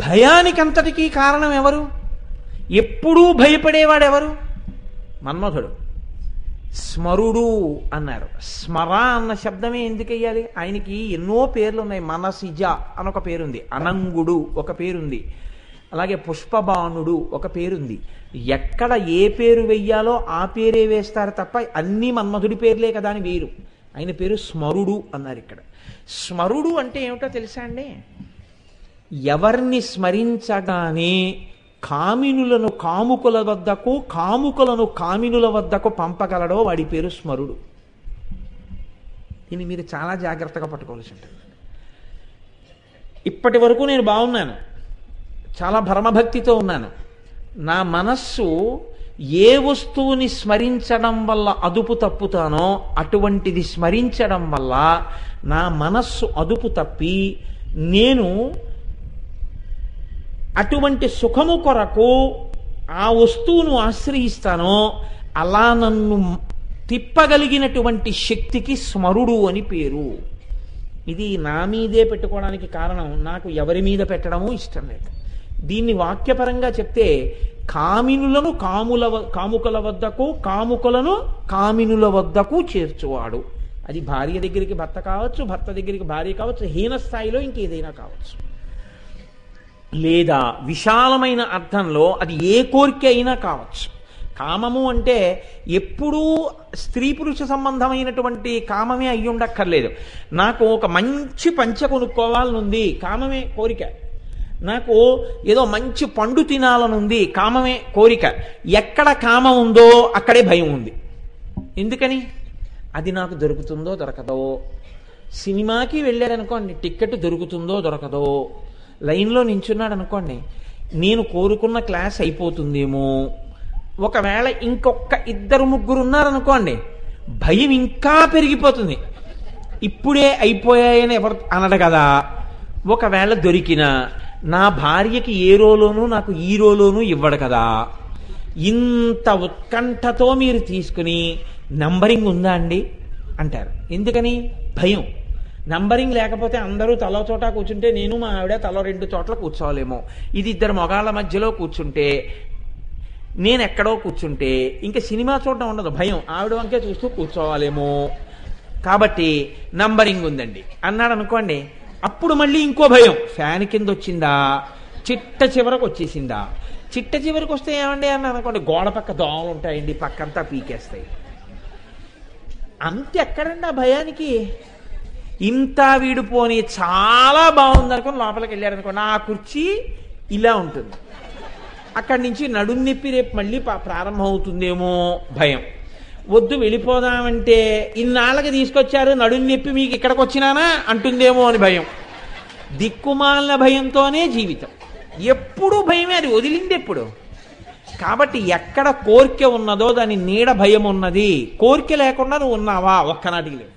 భయానికంతటికీ కారణం ఎవరు? ఎప్పుడూ భయపడేవాడెవరు? మన్మధుడు. స్మరుడు అన్నారు. స్మర అన్న శబ్దమే ఎందుకు వెయ్యాలి? ఆయనకి ఎన్నో పేర్లు ఉన్నాయి. మనసిజ అని ఒక పేరుంది, అనంగుడు ఒక పేరుంది, అలాగే పుష్పబాణుడు ఒక పేరుంది. ఎక్కడ ఏ పేరు వెయ్యాలో ఆ పేరే వేస్తారు తప్ప అన్నీ మన్మధుడి పేర్లే కదా అని వేరు. ఆయన పేరు స్మరుడు అన్నారు. ఇక్కడ స్మరుడు అంటే ఏమిటో తెలుసా అండి? ఎవరిని స్మరించగానే కామినులను కాముకుల వద్దకు, కాముకులను కామినుల వద్దకు పంపగలడో వాడి పేరు స్మరుడు. దీన్ని మీరు చాలా జాగ్రత్తగా పట్టుకోవాల్సి ఉంటుంది. ఇప్పటి వరకు నేను బాగున్నాను, చాలా భరమభక్తితో ఉన్నాను. నా మనస్సు ఏ వస్తువుని స్మరించడం వల్ల అదుపు తప్పుతానో అటువంటిది స్మరించడం వల్ల నా మనస్సు అదుపు తప్పి నేను అటువంటి సుఖము కొరకు ఆ వస్తువును ఆశ్రయిస్తానో అలా నన్ను తిప్పగలిగినటువంటి శక్తికి స్మరుడు అని పేరు. ఇది నా మీదే పెట్టుకోవడానికి కారణం, నాకు ఎవరి మీద పెట్టడము ఇష్టం లేదు. దీన్ని వాక్యపరంగా చెప్తే కామినులను కాముకుల వద్దకు, కాముకులను కామినుల వద్దకు చేర్చువాడు. అది భార్య దగ్గరికి భర్త కావచ్చు, భర్త దగ్గరికి భార్య కావచ్చు, హీన స్థాయిలో ఇంకేదైనా కావచ్చు. లేదా విశాలమైన అర్థంలో అది ఏ కోరిక అయినా కావచ్చు. కామము అంటే ఎప్పుడూ స్త్రీ పురుష సంబంధమైనటువంటి కామమే అయ్యి ఉండక్కర్లేదు. నాకు ఒక మంచి పంచ కొనుక్కోవాలనుంది, కామమే కోరిక. నాకు ఏదో మంచి పండు తినాలనుంది, కామమే కోరిక. ఎక్కడ కామం ఉందో అక్కడే భయం ఉంది. ఎందుకని? అది నాకు దొరుకుతుందో దొరకదో. సినిమాకి వెళ్ళారనుకోండి, టిక్కెట్ దొరుకుతుందో దొరకదో. లైన్లో నించున్నాడు అనుకోండి, నేను కోరుకున్న క్లాస్ అయిపోతుందేమో. ఒకవేళ ఇంకొక 2-3 ఉన్నారనుకోండి, భయం ఇంకా పెరిగిపోతుంది. ఇప్పుడే అయిపోయాయని ఎవరు అనడు కదా. ఒకవేళ దొరికినా నా భార్యకి ఏ రోలోనూ నాకు ఈ రోలోనూ ఇవ్వడు కదా. ఇంత ఉత్కంఠతో మీరు తీసుకుని నంబరింగ్ ఉందా అండి అంటారు. ఎందుకని? భయం. నంబరింగ్ లేకపోతే అందరూ తలో చోట కూర్చుంటే నేను మా ఆవిడ తలో 2 చోట్ల కూర్చోవాలేమో. ఇది 2 మగాళ్ళ మధ్యలో కూర్చుంటే, నేను ఎక్కడో కూర్చుంటే ఇంకా సినిమా చూడడం ఉండదు, భయం. ఆవిడ వంకే చూస్తూ కూర్చోవాలేమో. కాబట్టి నంబరింగ్ ఉందండి అన్నాడు అనుకోండి, అప్పుడు మళ్ళీ ఇంకో భయం. ఫ్యాన్ కింద వచ్చిందా, చిట్ట చివరకు వచ్చేసిందా. చిట్ట చివరికి వస్తే ఏమండి అన్నాను అనుకోండి, గోడ పక్క దోమలు ఉంటాయండి, పక్కంతా పీకేస్తాయి. అంత ఎక్కడండి ఆ భయానికి? ఇంత వీడిపోని చాలా బాగుంది అనుకుని లోపలికి వెళ్ళారనుకోండి, ఆ కుర్చీ ఇలా ఉంటుంది. అక్కడి నుంచి నడుం నొప్పి రేపు మళ్ళీ ప్రారంభం అవుతుందేమో భయం. వద్దు వెళ్ళిపోదామంటే ఇన్నాళ్ళకి తీసుకొచ్చారు, నడుం నొప్పి మీకు ఇక్కడికి వచ్చినానా అంటుందేమో అని భయం. దిక్కుమాలిన భయంతోనే జీవితం. ఎప్పుడూ భయమే, అది వదిలింది ఎప్పుడు. కాబట్టి ఎక్కడ కోరిక ఉన్నదో దాని నీడ భయం ఉన్నది. కోరిక లేకుండా నువ్వు ఉన్నావా? ఒక్కనాటికి లేవు.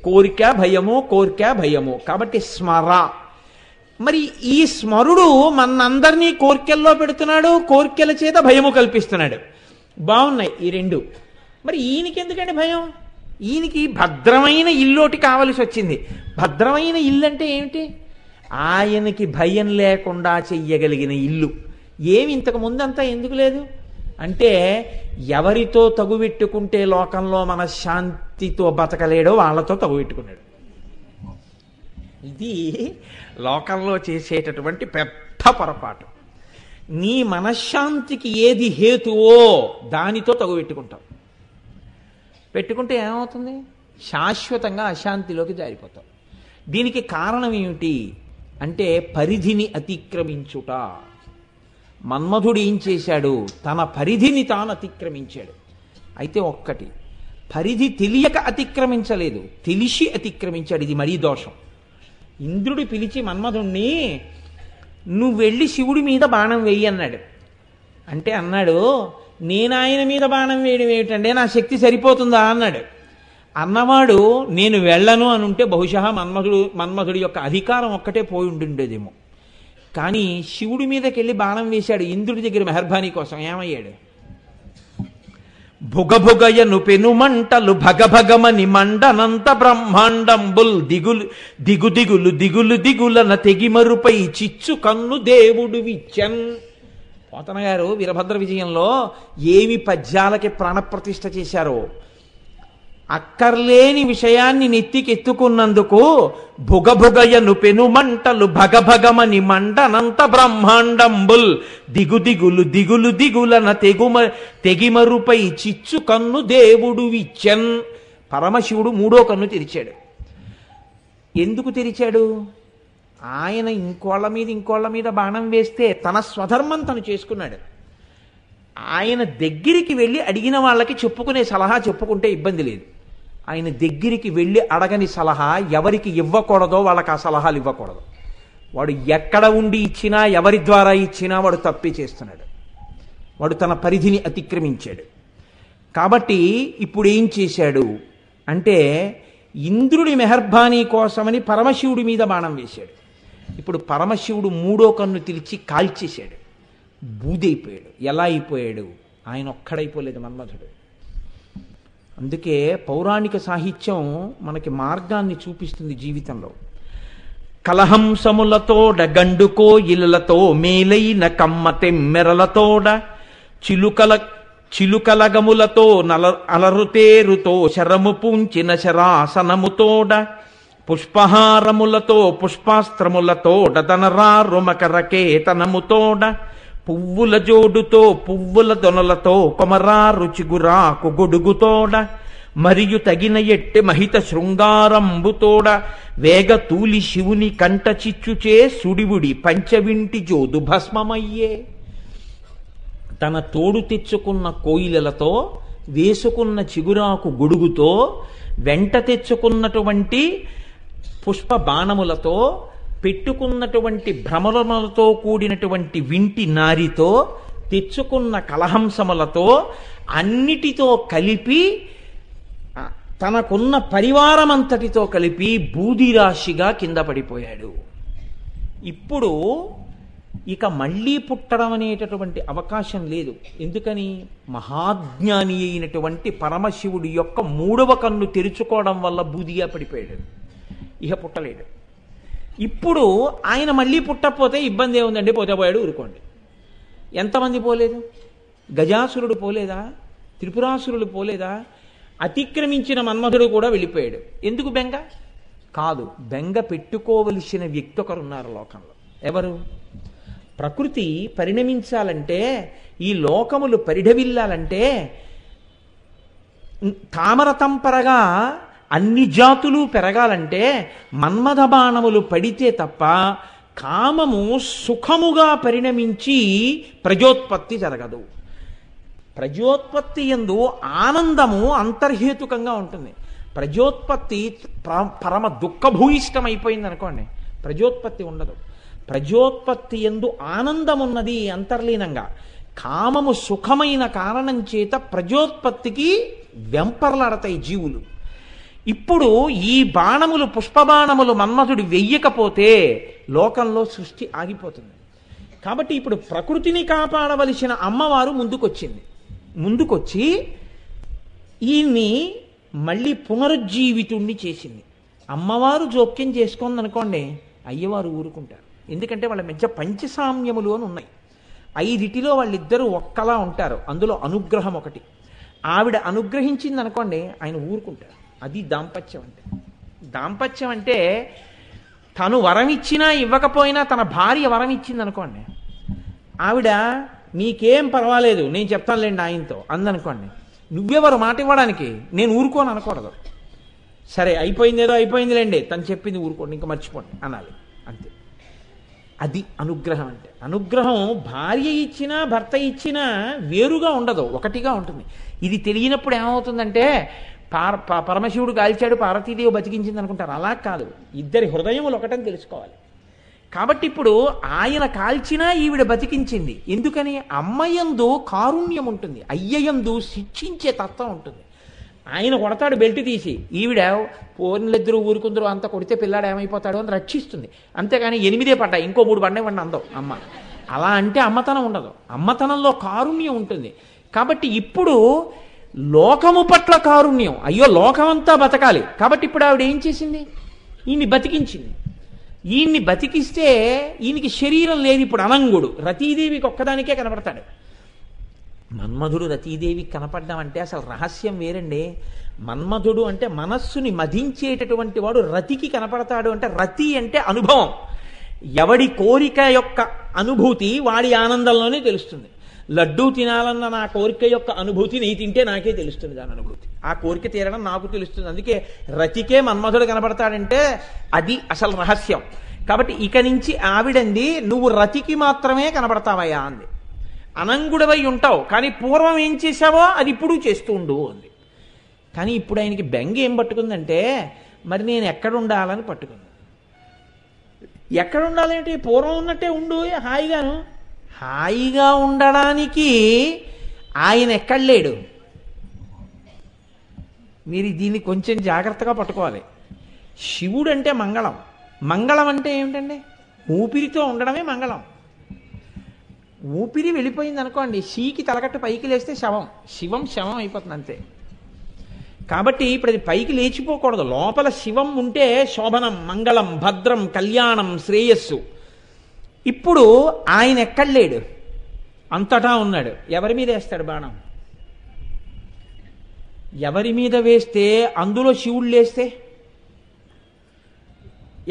కోరిక భయము, కోరిక భయము. కాబట్టి స్మర. మరి ఈ స్మరుడు మనందరినీ కోరికల్లో పెడుతున్నాడు, కోరికల చేత భయము కల్పిస్తున్నాడు. బాగున్నాయి ఈ 2. మరి ఈయనకి ఎందుకంటే భయం? ఈయనకి భద్రమైన ఇల్లోటి కావలసి వచ్చింది. భద్రమైన ఇల్లు అంటే ఏమిటి? ఆయనకి భయం లేకుండా చెయ్యగలిగిన ఇల్లు. ఏమి ఇంతకు ముందంతా ఎందుకు లేదు అంటే, ఎవరితో తగువెట్టుకుంటే లోకంలో మన శాంతితో బతకలేడో వాళ్ళతో తగువెట్టుకున్నాడు. ఇది లోకంలో చేసేటటువంటి పెద్ద పొరపాటు. నీ మనశ్శాంతికి ఏది హేతువో దానితో తగువెట్టుకుంటావు. పెట్టుకుంటే ఏమవుతుంది? శాశ్వతంగా అశాంతిలోకి జారిపోతావు. దీనికి కారణం ఏమిటి అంటే పరిధిని అతిక్రమించుట. మన్మధుడు ఏం చేశాడు? తన పరిధిని తాను అతిక్రమించాడు. అయితే ఒక్కటి, పరిధి తెలియక అతిక్రమించలేదు, తెలిసి అతిక్రమించాడు. ఇది మరీ దోషం. ఇంద్రుడు పిలిచి మన్మధుణ్ణి, నువ్వు వెళ్ళి శివుడి మీద బాణం వెయ్యి అన్నాడు. అంటే అన్నాడు, నేను ఆయన మీద బాణం వేయడం ఏమిటంటే నా శక్తి సరిపోతుందా అన్నాడు. అన్నవాడు నేను వెళ్ళను అని ఉంటే బహుశా మన్మధుడి యొక్క అధికారం ఒక్కటే పోయి ఉండుండేదేమో. కానీ శివుడి మీదకి వెళ్ళి బాణం వేశాడు ఇంద్రుడి దగ్గర మెహర్బానీ కోసం. ఏమయ్యాడు? భుగభుగయను పెనుమంటలు భగభగమని మండనంత బ్రహ్మాండంబుల్ దిగులు దిగు దిగులు దిగులు దిగులన తెగిమరుపై చిచ్చు కన్ను దేవుడు విచ్చన్. పోతన గారు వీరభద్ర విజయంలో ఏమి పద్యాలకి ప్రాణప్రతిష్ఠ చేశారో. అక్కర్లేని విషయాన్ని నెత్తికెత్తుకున్నందుకు భుగభుగయను పెనుమంటలు భగభగమని మండనంత బ్రహ్మాండంబుల్ దిగుదిగులు దిగులు దిగులన తెగిమరుపై చిచ్చు కన్ను దేవుడు విచ్చన్. పరమశివుడు మూడో కన్ను తెరిచాడు. ఎందుకు తెరిచాడు? ఆయన ఇంకోళ్ళ మీద బాణం వేస్తే తన స్వధర్మం తను చేసుకున్నాడు. ఆయన దగ్గరికి వెళ్ళి అడిగిన వాళ్ళకి చెప్పుకునే సలహా చెప్పుకుంటే ఇబ్బంది లేదు. ఆయన దగ్గరికి వెళ్ళి అడగని సలహా ఎవరికి ఇవ్వకూడదో వాళ్ళకి ఆ సలహాలు ఇవ్వకూడదు. వాడు ఎక్కడ ఉండి ఇచ్చినా ఎవరి ద్వారా ఇచ్చినా వాడు తప్పే చేస్తున్నాడు. వాడు తన పరిధిని అతిక్రమించాడు. కాబట్టి ఇప్పుడు ఏం చేశాడు అంటే ఇంద్రుడి మెహర్బానీ కోసమని పరమశివుడి మీద బాణం వేశాడు. ఇప్పుడు పరమశివుడు మూడో కన్ను తెరిచి కాల్చేశాడు. బూదైపోయాడు. ఎలా అయిపోయాడు? ఆయన ఒక్కడైపోలేదు, మన్మథుడు. అందుకే పౌరాణిక సాహిత్యం మనకి మార్గాన్ని చూపిస్తుంది జీవితంలో. కలహంసములతోడ గండుకో ఇలలతో మేలైన కమ్మ తెమ్మెరలతోడ చిలుకలగములతో అలరుతేరుతో శరము పూంచిన శరాసనముతోడ పుష్పహారములతో పుష్పాస్త్రములతోడ దనరారుమకరకేతనముతోడ పువ్వుల జోడుతో పువ్వుల దొనలతో కొమరారు చిగురాకు గొడుగుతోడ మరియు తగిన ఎట్టె మహిత శృంగారంబుతోడ వేగ తూలి శివుని కంట చిచ్చుచే సుడివుడి పంచవింటి జోదు భస్మమయ్యే. తన తోడు తెచ్చుకున్న కోయిలలతో వేసుకున్న చిగురాకు గొడుగుతో వెంట తెచ్చుకున్నటువంటి పుష్ప బాణములతో పెట్టుకున్నటువంటి భ్రమరములతో కూడినటువంటి వింటి నారితో తెచ్చుకున్న కలహంసములతో అన్నిటితో కలిపి తనకున్న పరివారమంతటితో కలిపి బూదిరాశిగా కింద పడిపోయాడు. ఇప్పుడు ఇక మళ్ళీ పుట్టడం అనేటటువంటి అవకాశం లేదు. ఎందుకని? మహాజ్ఞాని అయినటువంటి పరమశివుడి యొక్క మూడవ కన్ను తెరుచుకోవడం వల్ల బూదిగా పడిపోయాడు. ఇక పుట్టలేడు. ఇప్పుడు ఆయన మళ్ళీ పుట్టకపోతే ఇబ్బంది ఏముందండి, పోతే పోయాడు, ఊరుకోండి. ఎంతమంది పోలేదు? గజాసురుడు పోలేదా? త్రిపురాసురుడు పోలేదా? అతిక్రమించిన మన్మథుడు కూడా వెళ్ళిపోయాడు. ఎందుకు బెంగ? కాదు, బెంగ పెట్టుకోవలసిన వ్యక్తి ఒకరున్నారు లోకంలో. ఎవరు? ప్రకృతి పరిణమించాలంటే, ఈ లోకములు పరిఢవిల్లాలంటే, తామరతంపరగా అన్ని జాతులు పెరగాలంటే మన్మథ బాణములు పడితే తప్ప కామము సుఖముగా పరిణమించి ప్రజోత్పత్తి జరగదు. ప్రజోత్పత్తి యందు ఆనందము అంతర్హేతుకంగా ఉంటుంది. ప్రజోత్పత్తి పరమ దుఃఖభూయిష్టమైపోయింది అనుకోండి, ప్రజోత్పత్తి ఉండదు. ప్రజోత్పత్తి యందు ఆనందం ఉన్నది అంతర్లీనంగా. కామము సుఖమైన కారణం చేత ప్రజోత్పత్తికి వెంపర్లాడతాయి జీవులు. ఇప్పుడు ఈ బాణములు పుష్పబాణములు మన్మథుడు వెయ్యకపోతే లోకంలో సృష్టి ఆగిపోతుంది. కాబట్టి ఇప్పుడు ప్రకృతిని కాపాడవలసిన అమ్మవారు ముందుకొచ్చి ఈయన్ని మళ్ళీ పునరుజ్జీవితుణ్ణి చేసింది. అమ్మవారు జోక్యం చేసుకుందనుకోండి, అయ్యవారు ఊరుకుంటారు. ఎందుకంటే వాళ్ళ మధ్య పంచసామ్యములు అని ఉన్నాయి. 5 వాళ్ళిద్దరూ ఒక్కలా ఉంటారు. అందులో అనుగ్రహం ఒకటి. ఆవిడ అనుగ్రహించింది అనుకోండి, ఆయన ఊరుకుంటారు. అది దాంపత్యం అంటే. దాంపత్యం అంటే తను వరం ఇచ్చినా ఇవ్వకపోయినా తన భార్య వరం ఇచ్చింది అనుకోండి, ఆవిడ మీకేం పర్వాలేదు నేను చెప్తానులేండి ఆయనతో అందనుకోండి, నువ్వెవరు మాట ఇవ్వడానికి, నేను ఊరుకోను అనకూడదు. సరే అయిపోయిందేదో అయిపోయిందిలేండి, తను చెప్పింది ఊరుకోండి, ఇంకా మర్చిపోండి అనాలి, అంతే. అది అనుగ్రహం అంటే. అనుగ్రహం భార్య ఇచ్చినా భర్త ఇచ్చినా వేరుగా ఉండదు, ఒకటిగా ఉంటుంది. ఇది తెలియనప్పుడు ఏమవుతుందంటే పరమశివుడు కాల్చాడు, పార్వతీదేవి బతికించింది అనుకుంటారు. అలా కాదు, ఇద్దరి హృదయములు ఒకటని తెలుసుకోవాలి. కాబట్టి ఇప్పుడు ఆయన కాల్చినా ఈవిడ బతికించింది. ఎందుకని? అమ్మయందు కారుణ్యం ఉంటుంది, అయ్యయందు శిక్షించే తత్వం ఉంటుంది. ఆయన కొడతాడు బెల్ట్ తీసి, ఈవిడ పోర్నిలిద్దరూ ఊరుకుందరూ అంత కొడితే పిల్లాడు ఏమైపోతాడు అని రక్షిస్తుంది. అంతేగాని 8 పడ్డాయి ఇంకో 3 పడ్డాయి అందం అమ్మ. అలా అంటే అమ్మతనం ఉండదు. అమ్మతనంలో కారుణ్యం ఉంటుంది. కాబట్టి ఇప్పుడు లోకము పట్ల కారుణ్యం, అయ్యో లోకమంతా బతకాలి. కాబట్టి ఇప్పుడు ఆవిడ ఏం చేసింది? ఈయన్ని బతికించింది. ఈయన్ని బతికిస్తే ఈయనకి శరీరం లేదు. ఇప్పుడు అనంగుడు రతీదేవికి ఒక్కదానికే కనబడతాడు. మన్మధుడు రతీదేవికి కనపడ్డం అంటే అసలు రహస్యం వేరండి. మన్మధుడు అంటే మనస్సుని మదించేటటువంటి వాడు రతికి కనపడతాడు. అంటే రతి అంటే అనుభవం. ఎవడి కోరిక యొక్క అనుభూతి వాడి ఆనందంలోనే తెలుస్తుంది. లడ్డూ తినాలన్న నా కోరిక యొక్క అనుభూతి నీ తింటే నాకే తెలుస్తుంది దాని అనుభూతి. ఆ కోరిక తీరడం నాకు తెలుస్తుంది. అందుకే రతికే మన్మధుడు కనపడతాడంటే అది అసలు రహస్యం. కాబట్టి ఇక నుంచి ఆవిడంది నువ్వు రతికి మాత్రమే కనపడతావయ్యా అంది. అనంగుడవై ఉంటావు కానీ పూర్వం ఏం చేశావో అది ఇప్పుడు చేస్తూ ఉండు అంది. కానీ ఇప్పుడు ఆయనకి బెంగ ఏం పట్టుకుందంటే మరి నేను ఎక్కడ ఉండాలని పట్టుకుంది. ఎక్కడ ఉండాలంటే పూర్వం ఉన్నట్టే ఉండు హాయిగాను. హాయిగా ఉండడానికి ఆయన ఎక్కడ లేడు. మీరు దీన్ని కొంచెం జాగ్రత్తగా పట్టుకోవాలి. శివుడు అంటే మంగళం. మంగళం అంటే ఏమిటండి? ఊపిరితో ఉండడమే మంగళం. ఊపిరి వెళ్ళిపోయింది అనుకోండి, షీకి తలకట్టు పైకి లేస్తే శవం, శివం శవం అయిపోతుంది అంతే. కాబట్టి ఇప్పుడు అది పైకి లేచిపోకూడదు. లోపల శివం ఉంటే శోభనం, మంగళం, భద్రం, కళ్యాణం, శ్రేయస్సు. ఇప్పుడు ఆయన ఎక్కడ లేడు, అంతటా ఉన్నాడు. ఎవరి మీద వేస్తాడు బాణం? ఎవరి మీద వేస్తే అందులో శివుడు లేస్తే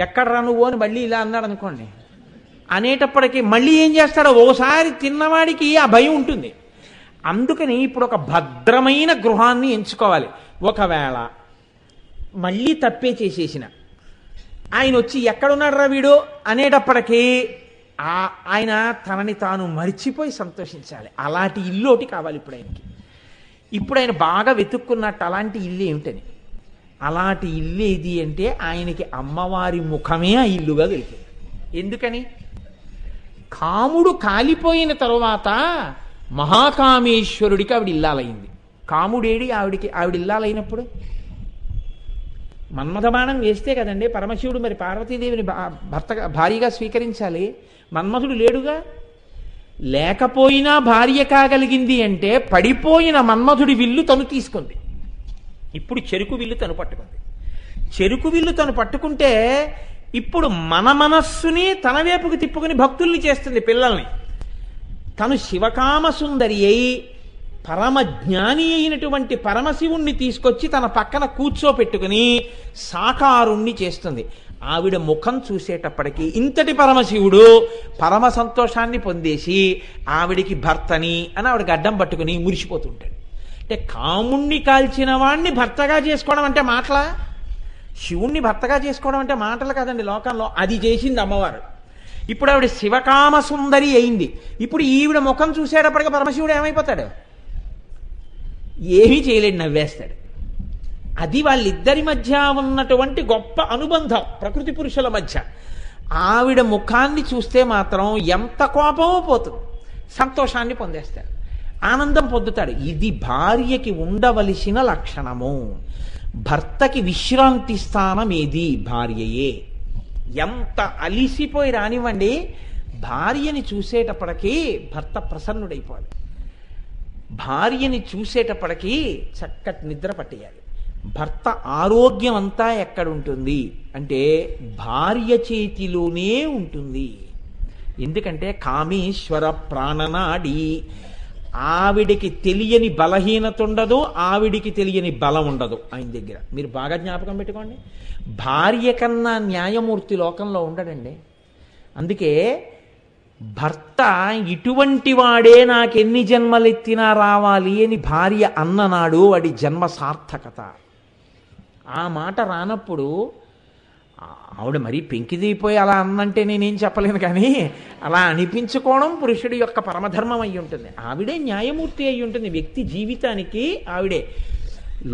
ఎక్కడరా నువ్వు అని మళ్ళీ ఇలా అన్నాడు అనుకోండి, అనేటప్పటికీ మళ్ళీ ఏం చేస్తాడో ఓసారి తిన్నవాడికి ఆ భయం ఉంటుంది. అందుకని ఇప్పుడు ఒక భద్రమైన గృహాన్ని ఎంచుకోవాలి. ఒకవేళ మళ్ళీ తప్పే చేసేసిన ఆయన వచ్చి ఎక్కడున్నాడు రా వీడు అనేటప్పటికీ ఆయన తనని తాను మరిచిపోయి సంతోషించాలి. అలాంటి ఇల్లు ఒకటి కావాలి ఇప్పుడు ఆయనకి. ఇప్పుడు ఆయన బాగా వెతుక్కున్నట్టు అలాంటి ఇల్లు ఏమిటని. అలాంటి ఇల్లు ఏది అంటే ఆయనకి అమ్మవారి ముఖమే ఆ ఇల్లుగా దొరికింది. ఎందుకని? కాముడు కాలిపోయిన తరువాత మహాకామేశ్వరుడికి ఆవిడ ఇల్లాలైంది. కాముడేడి ఆవిడ ఇల్లాలైనప్పుడు మన్మథబాణం వేస్తే కదండి పరమశివుడు మరి పార్వతీదేవిని భర్తగా భార్యగా స్వీకరించాలి. మన్మథుడు లేడుగా. లేకపోయినా భార్య కాగలిగింది అంటే పడిపోయిన మన్మథుడి విల్లు తను తీసుకుంది. ఇప్పుడు చెరుకు విల్లు తను పట్టుకుంది. చెరుకు విల్లు తను పట్టుకుంటే ఇప్పుడు మన మనస్సుని తన వైపుకు తిప్పుకుని భక్తుల్ని చేస్తుంది, పిల్లల్ని. తను శివకామ సుందరి అయి పరమ జ్ఞాని అయినటువంటి పరమశివుణ్ణి తీసుకొచ్చి తన పక్కన కూర్చోపెట్టుకుని సాకారుణ్ణి చేస్తుంది. ఆవిడ ముఖం చూసేటప్పటికీ ఇంతటి పరమశివుడు పరమ సంతోషాన్ని పొందేసి ఆవిడికి భర్తని అని ఆవిడ గడ్డం పట్టుకుని మురిసిపోతుంటాడు. అంటే కాముణ్ణి కాల్చిన వాణ్ణి భర్తగా చేసుకోవడం అంటే మాటలా? శివుణ్ణి భర్తగా చేసుకోవడం అంటే మాటలు కాదండి లోకంలో. అది చేసింది అమ్మవారు. ఇప్పుడు ఆవిడ శివకామ సుందరి అయింది. ఇప్పుడు ఈవిడ ముఖం చూసేటప్పటికీ పరమశివుడు ఏమైపోతాడు? ఏమీ చేయలేడు, నవ్వేస్తాడు. అది వాళ్ళిద్దరి మధ్య ఉన్నటువంటి గొప్ప అనుబంధం ప్రకృతి పురుషుల మధ్య. ఆవిడ ముఖాన్ని చూస్తే మాత్రం ఎంత కోపమో పోతుంది, సంతోషాన్ని పొందేస్తాడు, ఆనందం పొందుతాడు. ఇది భార్యకి ఉండవలసిన లక్షణము. భర్తకి విశ్రాంతి స్థానం ఏది? భార్యయే. ఎంత అలిసిపోయి రానివ్వండి, భార్యని చూసేటప్పటికీ భర్త ప్రసన్నుడైపోవాలి. భార్యని చూసేటప్పటికీ చక్కటి నిద్ర పట్టేయాలి. భర్త ఆరోగ్యం అంతా ఎక్కడుంటుంది అంటే భార్య చేతిలోనే ఉంటుంది. ఎందుకంటే కామేశ్వర ప్రాణనాడి. ఆవిడికి తెలియని బలహీనత ఉండదు, ఆవిడికి తెలియని బలం ఉండదు ఆయన దగ్గర. మీరు బాగా జ్ఞాపకం పెట్టుకోండి. భార్య కన్నా న్యాయమూర్తి లోకంలో ఉండడండి. అందుకే భర్త ఇటువంటి వాడే నాకెన్ని జన్మలెత్తినా రావాలి అని భార్య అన్ననాడు వాడి జన్మ సార్థకత. ఆ మాట రానప్పుడు ఆవిడ మరీ పెంకిదీపోయి అలా అన్నంటే నేనేం చెప్పలేను, కానీ అలా అనిపించుకోవడం పురుషుడి యొక్క పరమధర్మం అయి ఉంటుంది. ఆవిడే న్యాయమూర్తి అయి ఉంటుంది వ్యక్తి జీవితానికి. ఆవిడే.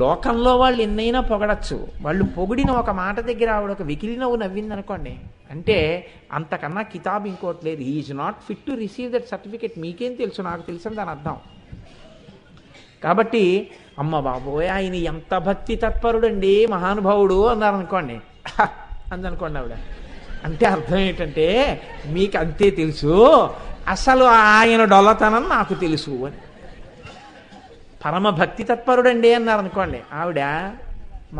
లోకంలో వాళ్ళు ఎన్నైనా పొగడచ్చు, వాళ్ళు పొగిడిన ఒక మాట దగ్గర ఆవిడ ఒక వెకిలి నవ్వు నవ్విందనుకోండి, అంటే అంతకన్నా కితాబ్ ఇంకోటి లేదు. He is not fit to receive that certificate. మీకేం తెలుసు, నాకు తెలుసు దాని అర్థం. కాబట్టి అమ్మ బాబోయ్ ఆయన ఎంత భక్తి తత్పరుడండి మహానుభావుడు అన్నారనుకోండి, అందనుకోండి ఆవిడ. అంటే అర్థం ఏంటంటే మీకు అంతే తెలుసు, అసలు ఆయన డొల్లతనం నాకు తెలుసు అని. పరమ భక్తి తత్పరుడండి అన్నారనుకోండి, ఆవిడ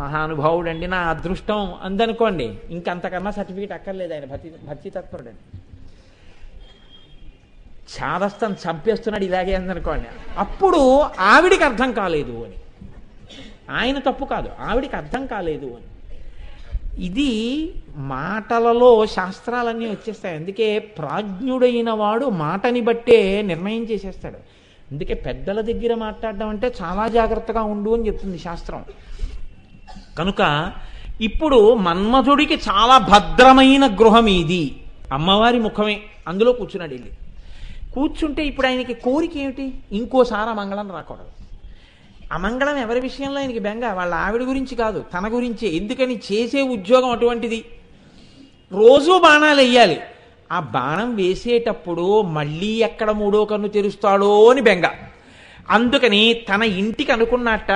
మహానుభావుడండి నా అదృష్టం అందనుకోండి, ఇంకంతకన్నా సర్టిఫికేట్ అక్కర్లేదు ఆయన భక్తి తత్పరుడని. చాదస్తం చంపేస్తున్నాడు ఇలాగే అందనుకోండి, అప్పుడు ఆవిడికి అర్థం కాలేదు అని. ఆయన తప్పు కాదు, ఆవిడికి అర్థం కాలేదు అని. ఇది మాటలలో శాస్త్రాలన్నీ వచ్చేస్తాయి. అందుకే ప్రాజ్ఞుడైన వాడు మాటని బట్టే నిర్ణయం చేసేస్తాడు. అందుకే పెద్దల దగ్గర మాట్లాడడం అంటే చాలా జాగ్రత్తగా ఉండు అని చెప్తుంది శాస్త్రం. కనుక ఇప్పుడు మన్మథుడికి చాలా భద్రమైన గృహం ఇది, అమ్మవారి ముఖమే. అందులో కూర్చున్నాడు వెళ్ళి. కూర్చుంటే ఇప్పుడు ఆయనకి కోరిక ఏమిటి? ఇంకోసారి అమంగళం రాకూడదు. అమంగళం ఎవరి విషయంలో ఆయనకి బెంగ? వాళ్ళ ఆవిడ గురించి కాదు, తన గురించే. ఎందుకని? చేసే ఉద్యోగం అటువంటిది. రోజూ బాణాలు వెయ్యాలి. ఆ బాణం వేసేటప్పుడు మళ్ళీ ఎక్కడ మూడో కన్ను తెరుస్తాడో అని బెంగ. అందుకని తన ఇంటికి అనుకున్నట్ట,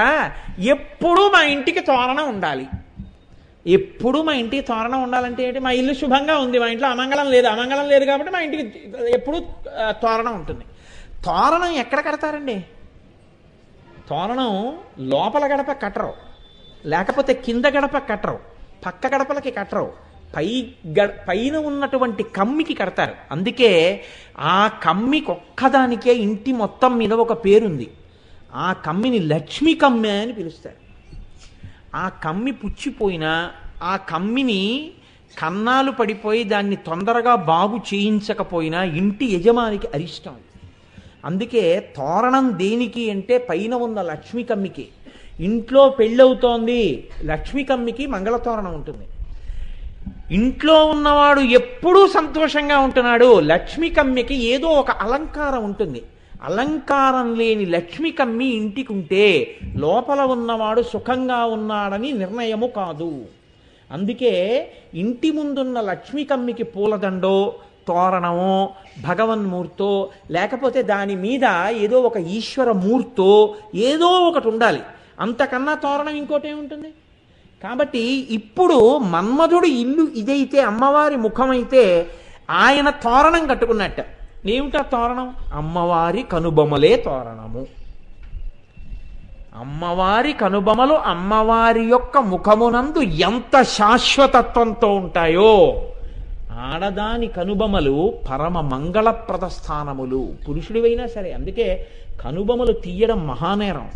ఎప్పుడూ మా ఇంటికి తోరణం ఉండాలి. ఎప్పుడు మా ఇంటికి తోరణం ఉండాలంటే ఏంటి? మా ఇల్లు శుభంగా ఉంది, మా ఇంట్లో అమంగళం లేదు. అమంగళం లేదు కాబట్టి మా ఇంటికి ఎప్పుడు తోరణం ఉంటుంది. తోరణం ఎక్కడ కడతారండి? తోరణం లోపల గడప కట్టరు, లేకపోతే కింద గడప కట్టరు, పక్క గడపలకి కట్టరు, పైన ఉన్నటువంటి కమ్మికి కడతారు. అందుకే ఆ కమ్మికి ఒక్కదానికే ఇంటి మొత్తం మీద ఒక పేరుంది. ఆ కమ్మిని లక్ష్మీ కమ్మి అని పిలుస్తారు. ఆ కమ్మి పుచ్చిపోయినా, ఆ కమ్మిని కన్నాలు పడిపోయి దాన్ని తొందరగా బాగు చేయించకపోయినా ఇంటి యజమానికి అరిష్టం. అందుకే తోరణం దేనికి అంటే పైన ఉన్న లక్ష్మీ కమ్మికి. ఇంట్లో పెళ్ళవుతోంది, లక్ష్మీ కమ్మికి మంగళతోరణం ఉంటుంది. ఇంట్లో ఉన్నవాడు ఎప్పుడూ సంతోషంగా ఉంటున్నాడు, లక్ష్మీ కమ్మికి ఏదో ఒక అలంకారం ఉంటుంది. అలంకారం లేని లక్ష్మీ కమ్మి ఇంటికి ఉంటే లోపల ఉన్నవాడు సుఖంగా ఉన్నాడని నిర్ణయము కాదు. అందుకే ఇంటి ముందున్న లక్ష్మీ కమ్మికి పూలదండో, తోరణమో, భగవన్మూర్తో, లేకపోతే దాని మీద ఏదో ఒక ఈశ్వర మూర్తో ఏదో ఒకటి ఉండాలి. అంతకన్నా తోరణం ఇంకోటి ఏముంటుంది? కాబట్టి ఇప్పుడు మన్మధుడు ఇల్లు ఇదైతే, అమ్మవారి ముఖమైతే, ఆయన తోరణం కట్టుకున్నట్ట. ఏమిటా తోరణం? అమ్మవారి కనుబొమలే తోరణము. అమ్మవారి కనుబొమలు అమ్మవారి యొక్క ముఖమునందు ఎంత శాశ్వతత్వంతో ఉంటాయో, ఆడదాని కనుబొమలు పరమ మంగళప్రద స్థానములు. పురుషుడివైనా సరే. అందుకే కనుబొమలు తీయడం మహానేరం,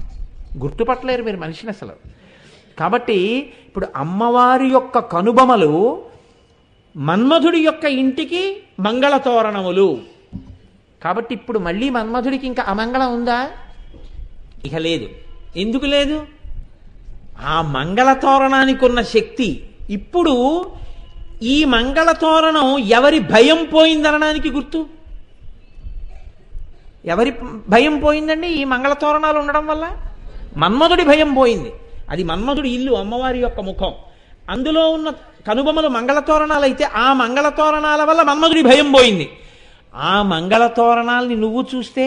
గుర్తుపట్టలేరు మీరు మనిషిని అసలు. కాబట్టి ఇప్పుడు అమ్మవారి యొక్క కనుబొమలు మన్మధుడి యొక్క ఇంటికి మంగళతోరణములు. కాబట్టి ఇప్పుడు మళ్ళీ మన్మధుడికి ఇంకా అమంగళం ఉందా? ఇక లేదు. ఎందుకు లేదు? ఆ మంగళతోరణానికి ఉన్న శక్తి. ఇప్పుడు ఈ మంగళతోరణం ఎవరి భయం పోయిందనడానికి గుర్తు. ఎవరి భయం పోయిందండి ఈ మంగళతోరణాలు ఉండడం వల్ల? మన్మధుడి భయం పోయింది. అది మన్మధుడి ఇల్లు, అమ్మవారి యొక్క ముఖం. అందులో ఉన్న కనుబొమలు మంగళతోరణాలు అయితే ఆ మంగళతోరణాల వల్ల మన్మధుడి భయం పోయింది. ఆ మంగళతోరణాల్ని నువ్వు చూస్తే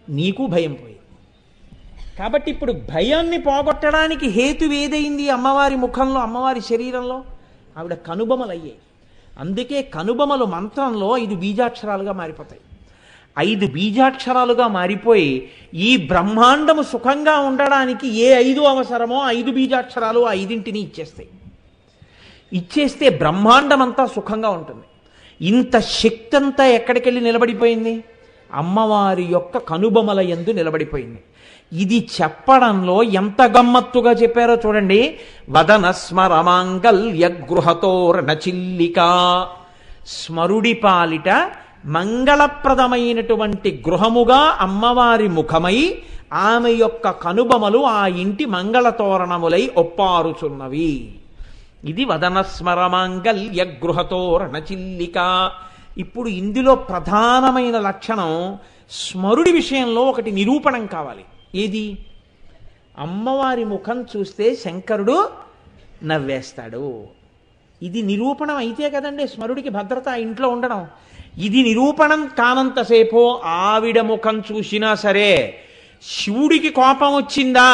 నీకు భయం పోయింది. కాబట్టి ఇప్పుడు భయాన్ని పోగొట్టడానికి హేతు ఏదైంది అమ్మవారి ముఖంలో, అమ్మవారి శరీరంలో? ఆవిడ కనుబొమలు అయ్యాయి. అందుకే కనుబొమలు మంత్రంలో 5 బీజాక్షరాలుగా మారిపోతాయి. 5 బీజాక్షరాలుగా మారిపోయి ఈ బ్రహ్మాండము సుఖంగా ఉండడానికి ఏ 5 అవసరమో 5 బీజాక్షరాలు ఆ 5ంటిని ఇచ్చేస్తాయి. ఇచ్చేస్తే బ్రహ్మాండం అంతా సుఖంగా ఉంటుంది. ఇంత శక్తి అంతా ఎక్కడికెళ్ళి నిలబడిపోయింది? అమ్మవారి యొక్క కనుబొమల యందు నిలబడిపోయింది. ఇది చెప్పడంలో ఎంత గమ్మత్తుగా చెప్పారో చూడండి. వదన స్మరమాంగల్య గృహతోరణ చిల్లిక. స్మరుడి పాలిట మంగళప్రదమైనటువంటి గృహముగా అమ్మవారి ముఖమై ఆమె యొక్క కనుబొమలు ఆ ఇంటి మంగళతోరణములై ఒప్పారుచున్నవి. ఇది వదన స్మరమాంగల్య గృహతోరణ చిల్లిక. ఇప్పుడు ఇందులో ప్రధానమైన లక్షణం స్మరుడి విషయంలో ఒకటి నిరూపణం కావాలి. ఏది? అమ్మవారి ముఖం చూస్తే శంకరుడు నవ్వేస్తాడు. ఇది నిరూపణం అయితే కదండి స్మరుడికి భద్రత ఇంట్లో ఉండడం. ఇది నిరూపణం కానంతసేపు ఆవిడ ముఖం చూసినా సరే, శివుడికి కోపం వచ్చిందా,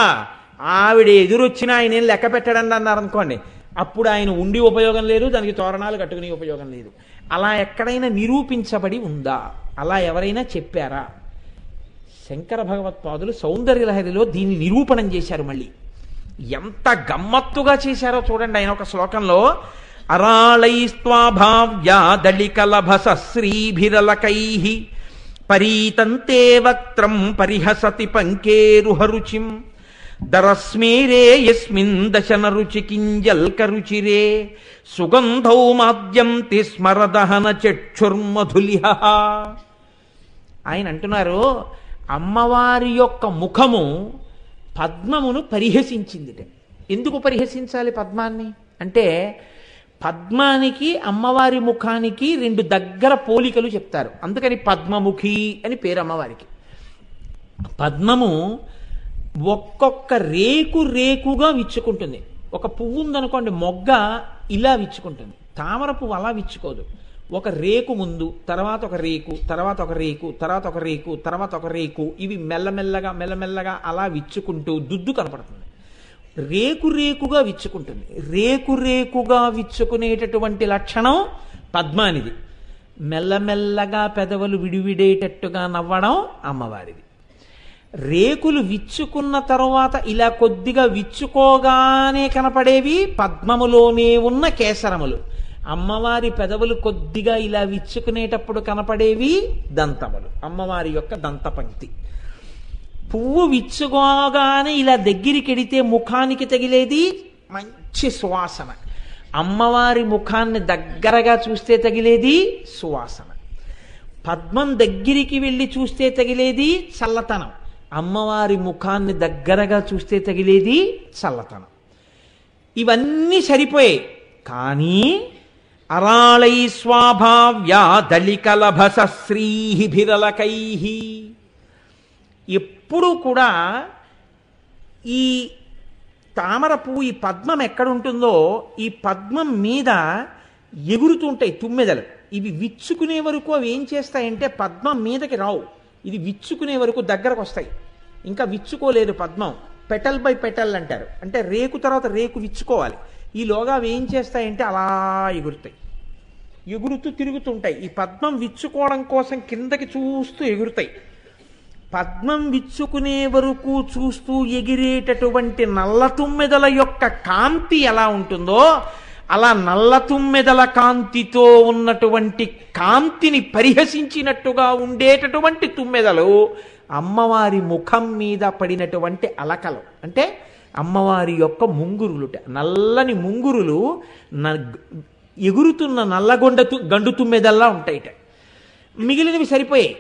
ఆవిడ ఎదురొచ్చినా ఆయన ఏం లెక్క పెట్టడండి అన్నారు అనుకోండి, అప్పుడు ఆయన ఉండి ఉపయోగం లేదు, దానికి తోరణాలు కట్టుకుని ఉపయోగం లేదు. అలా ఎక్కడైనా నిరూపించబడి ఉందా? అలా ఎవరైనా చెప్పారా? శంకర భగవత్పాదులు సౌందర్యలహరిలో దీన్ని నిరూపణం చేశారు. మళ్ళీ ఎంత గమ్మత్తుగా చేశారో చూడండి. ఆయన ఒక శ్లోకంలో అరాళైస్త్వాభావ్యా దళికలభస శ్రీభిరలకైః పరీతంతే వక్త్రం పరిహసతి పంకేరుహరుచిం దరస్మేరే యస్మిన్ దశన రుచి కింజల్కరుచిరే సుగంధౌ మాద్యంతి స్మరదహన చక్షుర్మధులిహ. ఆయన అంటున్నారు, అమ్మవారి యొక్క ముఖము పద్మమును పరిహసించిందిట. ఎందుకు పరిహసించాలి పద్మాన్ని అంటే, పద్మానికి అమ్మవారి ముఖానికి రెండు దగ్గర పోలికలు చెప్తారు. అందుకని పద్మముఖి అని పేరు అమ్మవారికి. పద్మము ఒక్కొక్క రేకు రేకుగా విచ్చుకుంటుంది. ఒక పువ్వు ఉందనుకోండి, మొగ్గ ఇలా విచ్చుకుంటుంది. తామర పువ్వు అలా విచ్చుకోదు. ఒక రేకు ముందు, తర్వాత ఒక రేకు, తర్వాత ఒక రేకు, తర్వాత ఒక రేకు, తర్వాత ఒక రేకు, ఇవి మెల్లమెల్లగా మెల్లమెల్లగా అలా విచ్చుకుంటూ దుద్దు కనపడుతుంది. రేకు రేకుగా విచ్చుకుంటుంది. రేకు రేకుగా విచ్చుకునేటటువంటి లక్షణం పద్మానిది. మెల్లమెల్లగా పెదవులు విడివిడేటట్టుగా నవ్వడం అమ్మవారిది. రేకులు విచ్చుకున్న తరువాత ఇలా కొద్దిగా విచ్చుకోగానే కనపడేవి పద్మములోనే ఉన్న కేసరములు. అమ్మవారి పెదవులు కొద్దిగా ఇలా విచ్చుకునేటప్పుడు కనపడేవి దంతములు, అమ్మవారి యొక్క దంతపంక్తి. పువ్వు విచ్చుకోగానే ఇలా దగ్గరికి ఎడితే ముఖానికి తగిలేది మంచి సువాసన. అమ్మవారి ముఖాన్ని దగ్గరగా చూస్తే తగిలేది సువాసన. పద్మం దగ్గరికి వెళ్ళి చూస్తే తగిలేది చల్లతనం. అమ్మవారి ముఖాన్ని దగ్గరగా చూస్తే తగిలేది చల్లతనం. ఇవన్నీ సరిపోయాయి. కానీ అరాళై స్వాభావ్యా దళికలభసశ్రీభిరలకై, ఎప్పుడూ కూడా ఈ తామర పువ్వు, ఈ పద్మం ఎక్కడుంటుందో ఈ పద్మం మీద ఎగురుతుంటాయి తుమ్మెదలు. ఇవి విచ్చుకునే వరకు అవి ఏం చేస్తాయంటే పద్మం మీదకి రావు, ఇది విచ్చుకునే వరకు దగ్గరకు వస్తాయి. ఇంకా విచ్చుకోలేదు పద్మం, పెటల్ బై పెటల్ అంటారు. అంటే రేకు తర్వాత రేకు విచ్చుకోవాలి. ఈలోగా అవి ఏం చేస్తాయంటే అలా ఎగురుతాయి, ఎగురుతూ తిరుగుతుంటాయి. ఈ పద్మం విచ్చుకోవడం కోసం కిందకి చూస్తూ ఎగురుతాయి. పద్మం విచ్చుకునే వరకు చూస్తూ ఎగిరేటటువంటి నల్ల తుమ్మెదల యొక్క కాంతి ఎలా ఉంటుందో అలా నల్ల తుమ్మెదల కాంతితో ఉన్నటువంటి కాంతిని పరిహసించినట్టుగా ఉండేటటువంటి తుమ్మెదలు అమ్మవారి ముఖం మీద పడినటువంటి అలకలు. అంటే అమ్మవారి యొక్క ముంగురులుట, నల్లని ముంగురులు ఎగురుతున్న గండు తుమ్మెదల్లా ఉంటాయిట. మిగిలినవి సరిపోయాయి.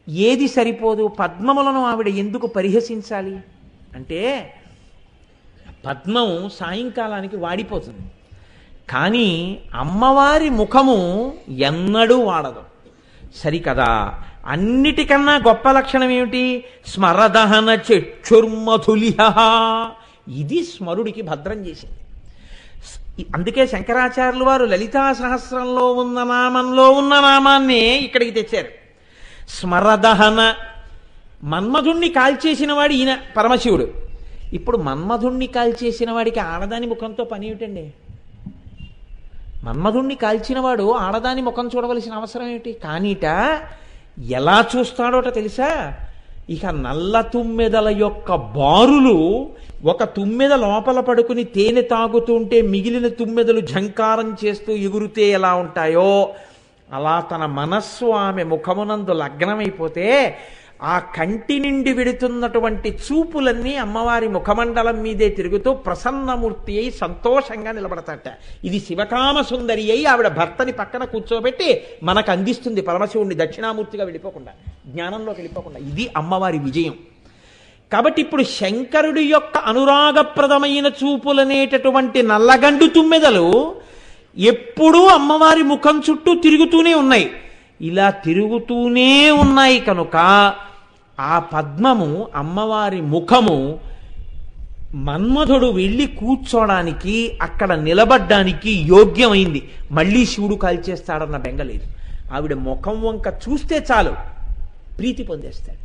ఏది సరిపోదు? పద్మములను ఆవిడ ఎందుకు పరిహసించాలి అంటే, పద్మం సాయంకాలానికి వాడిపోతుంది, కానీ అమ్మవారి ముఖము ఎన్నడూ వాడదు. సరికదా? అన్నిటికన్నా గొప్ప లక్షణం ఏమిటి? స్మరదహన చక్షుర్మధులిహ. ఇది స్మరుడికి భద్రం చేసింది. అందుకే శంకరాచార్యులు వారు లలితా సహస్రంలో ఉన్న నామంలో ఉన్న నామాన్నే ఇక్కడికి తెచ్చారు. స్మరదహన. మన్మధుణ్ణి కాల్చేసిన వాడు ఈయన పరమశివుడు. ఇప్పుడు మన్మధుణ్ణి కాల్చేసిన వాడికి ఆడదాని ముఖంతో పని ఏమిటండి? మన్మధుణ్ణి కాల్చినవాడు ఆడదాని ముఖం చూడవలసిన అవసరం ఏమిటి? కానీట ఎలా చూస్తాడోట తెలుసా? ఇక నల్ల తుమ్మెదల యొక్క బారులు, ఒక తుమ్మెద లోపల పడుకుని తేనె తాగుతుంటే మిగిలిన తుమ్మెదలు ఝంకారం చేస్తూ ఎగురుతే ఎలా ఉంటాయో అలా తన మనస్సు ఆమె ముఖమునందు లగ్నమైపోతే ఆ కంటి నుండి విడుతున్నటువంటి చూపులన్నీ అమ్మవారి ముఖమండలం మీదే తిరుగుతూ ప్రసన్నమూర్తి అయి సంతోషంగా నిలబడతాట. ఇది శివకామ సుందరి అయి ఆవిడ భర్తని పక్కన కూర్చోబెట్టి మనకు అందిస్తుంది పరమశివుణ్ణి దక్షిణామూర్తిగా వెళ్ళిపోకుండా, జ్ఞానంలోకి వెళ్ళిపోకుండా. ఇది అమ్మవారి విజయం. కాబట్టి ఇప్పుడు శంకరుడి యొక్క అనురాగప్రదమైన చూపులనేటటువంటి నల్లగండు తుమ్మెదలు ఎప్పుడూ అమ్మవారి ముఖం చుట్టూ తిరుగుతూనే ఉన్నాయి. ఇలా తిరుగుతూనే ఉన్నాయి కనుక ఆ పద్మము, అమ్మవారి ముఖము, మన్మధుడు వెళ్ళి కూర్చోడానికి, అక్కడ నిలబడ్డానికి యోగ్యమైంది. మళ్ళీ శివుడు కాల్చేస్తాడన్న బెంగలేదు. ఆవిడ ముఖం వంక చూస్తే చాలు ప్రీతి పొందేస్తాడు.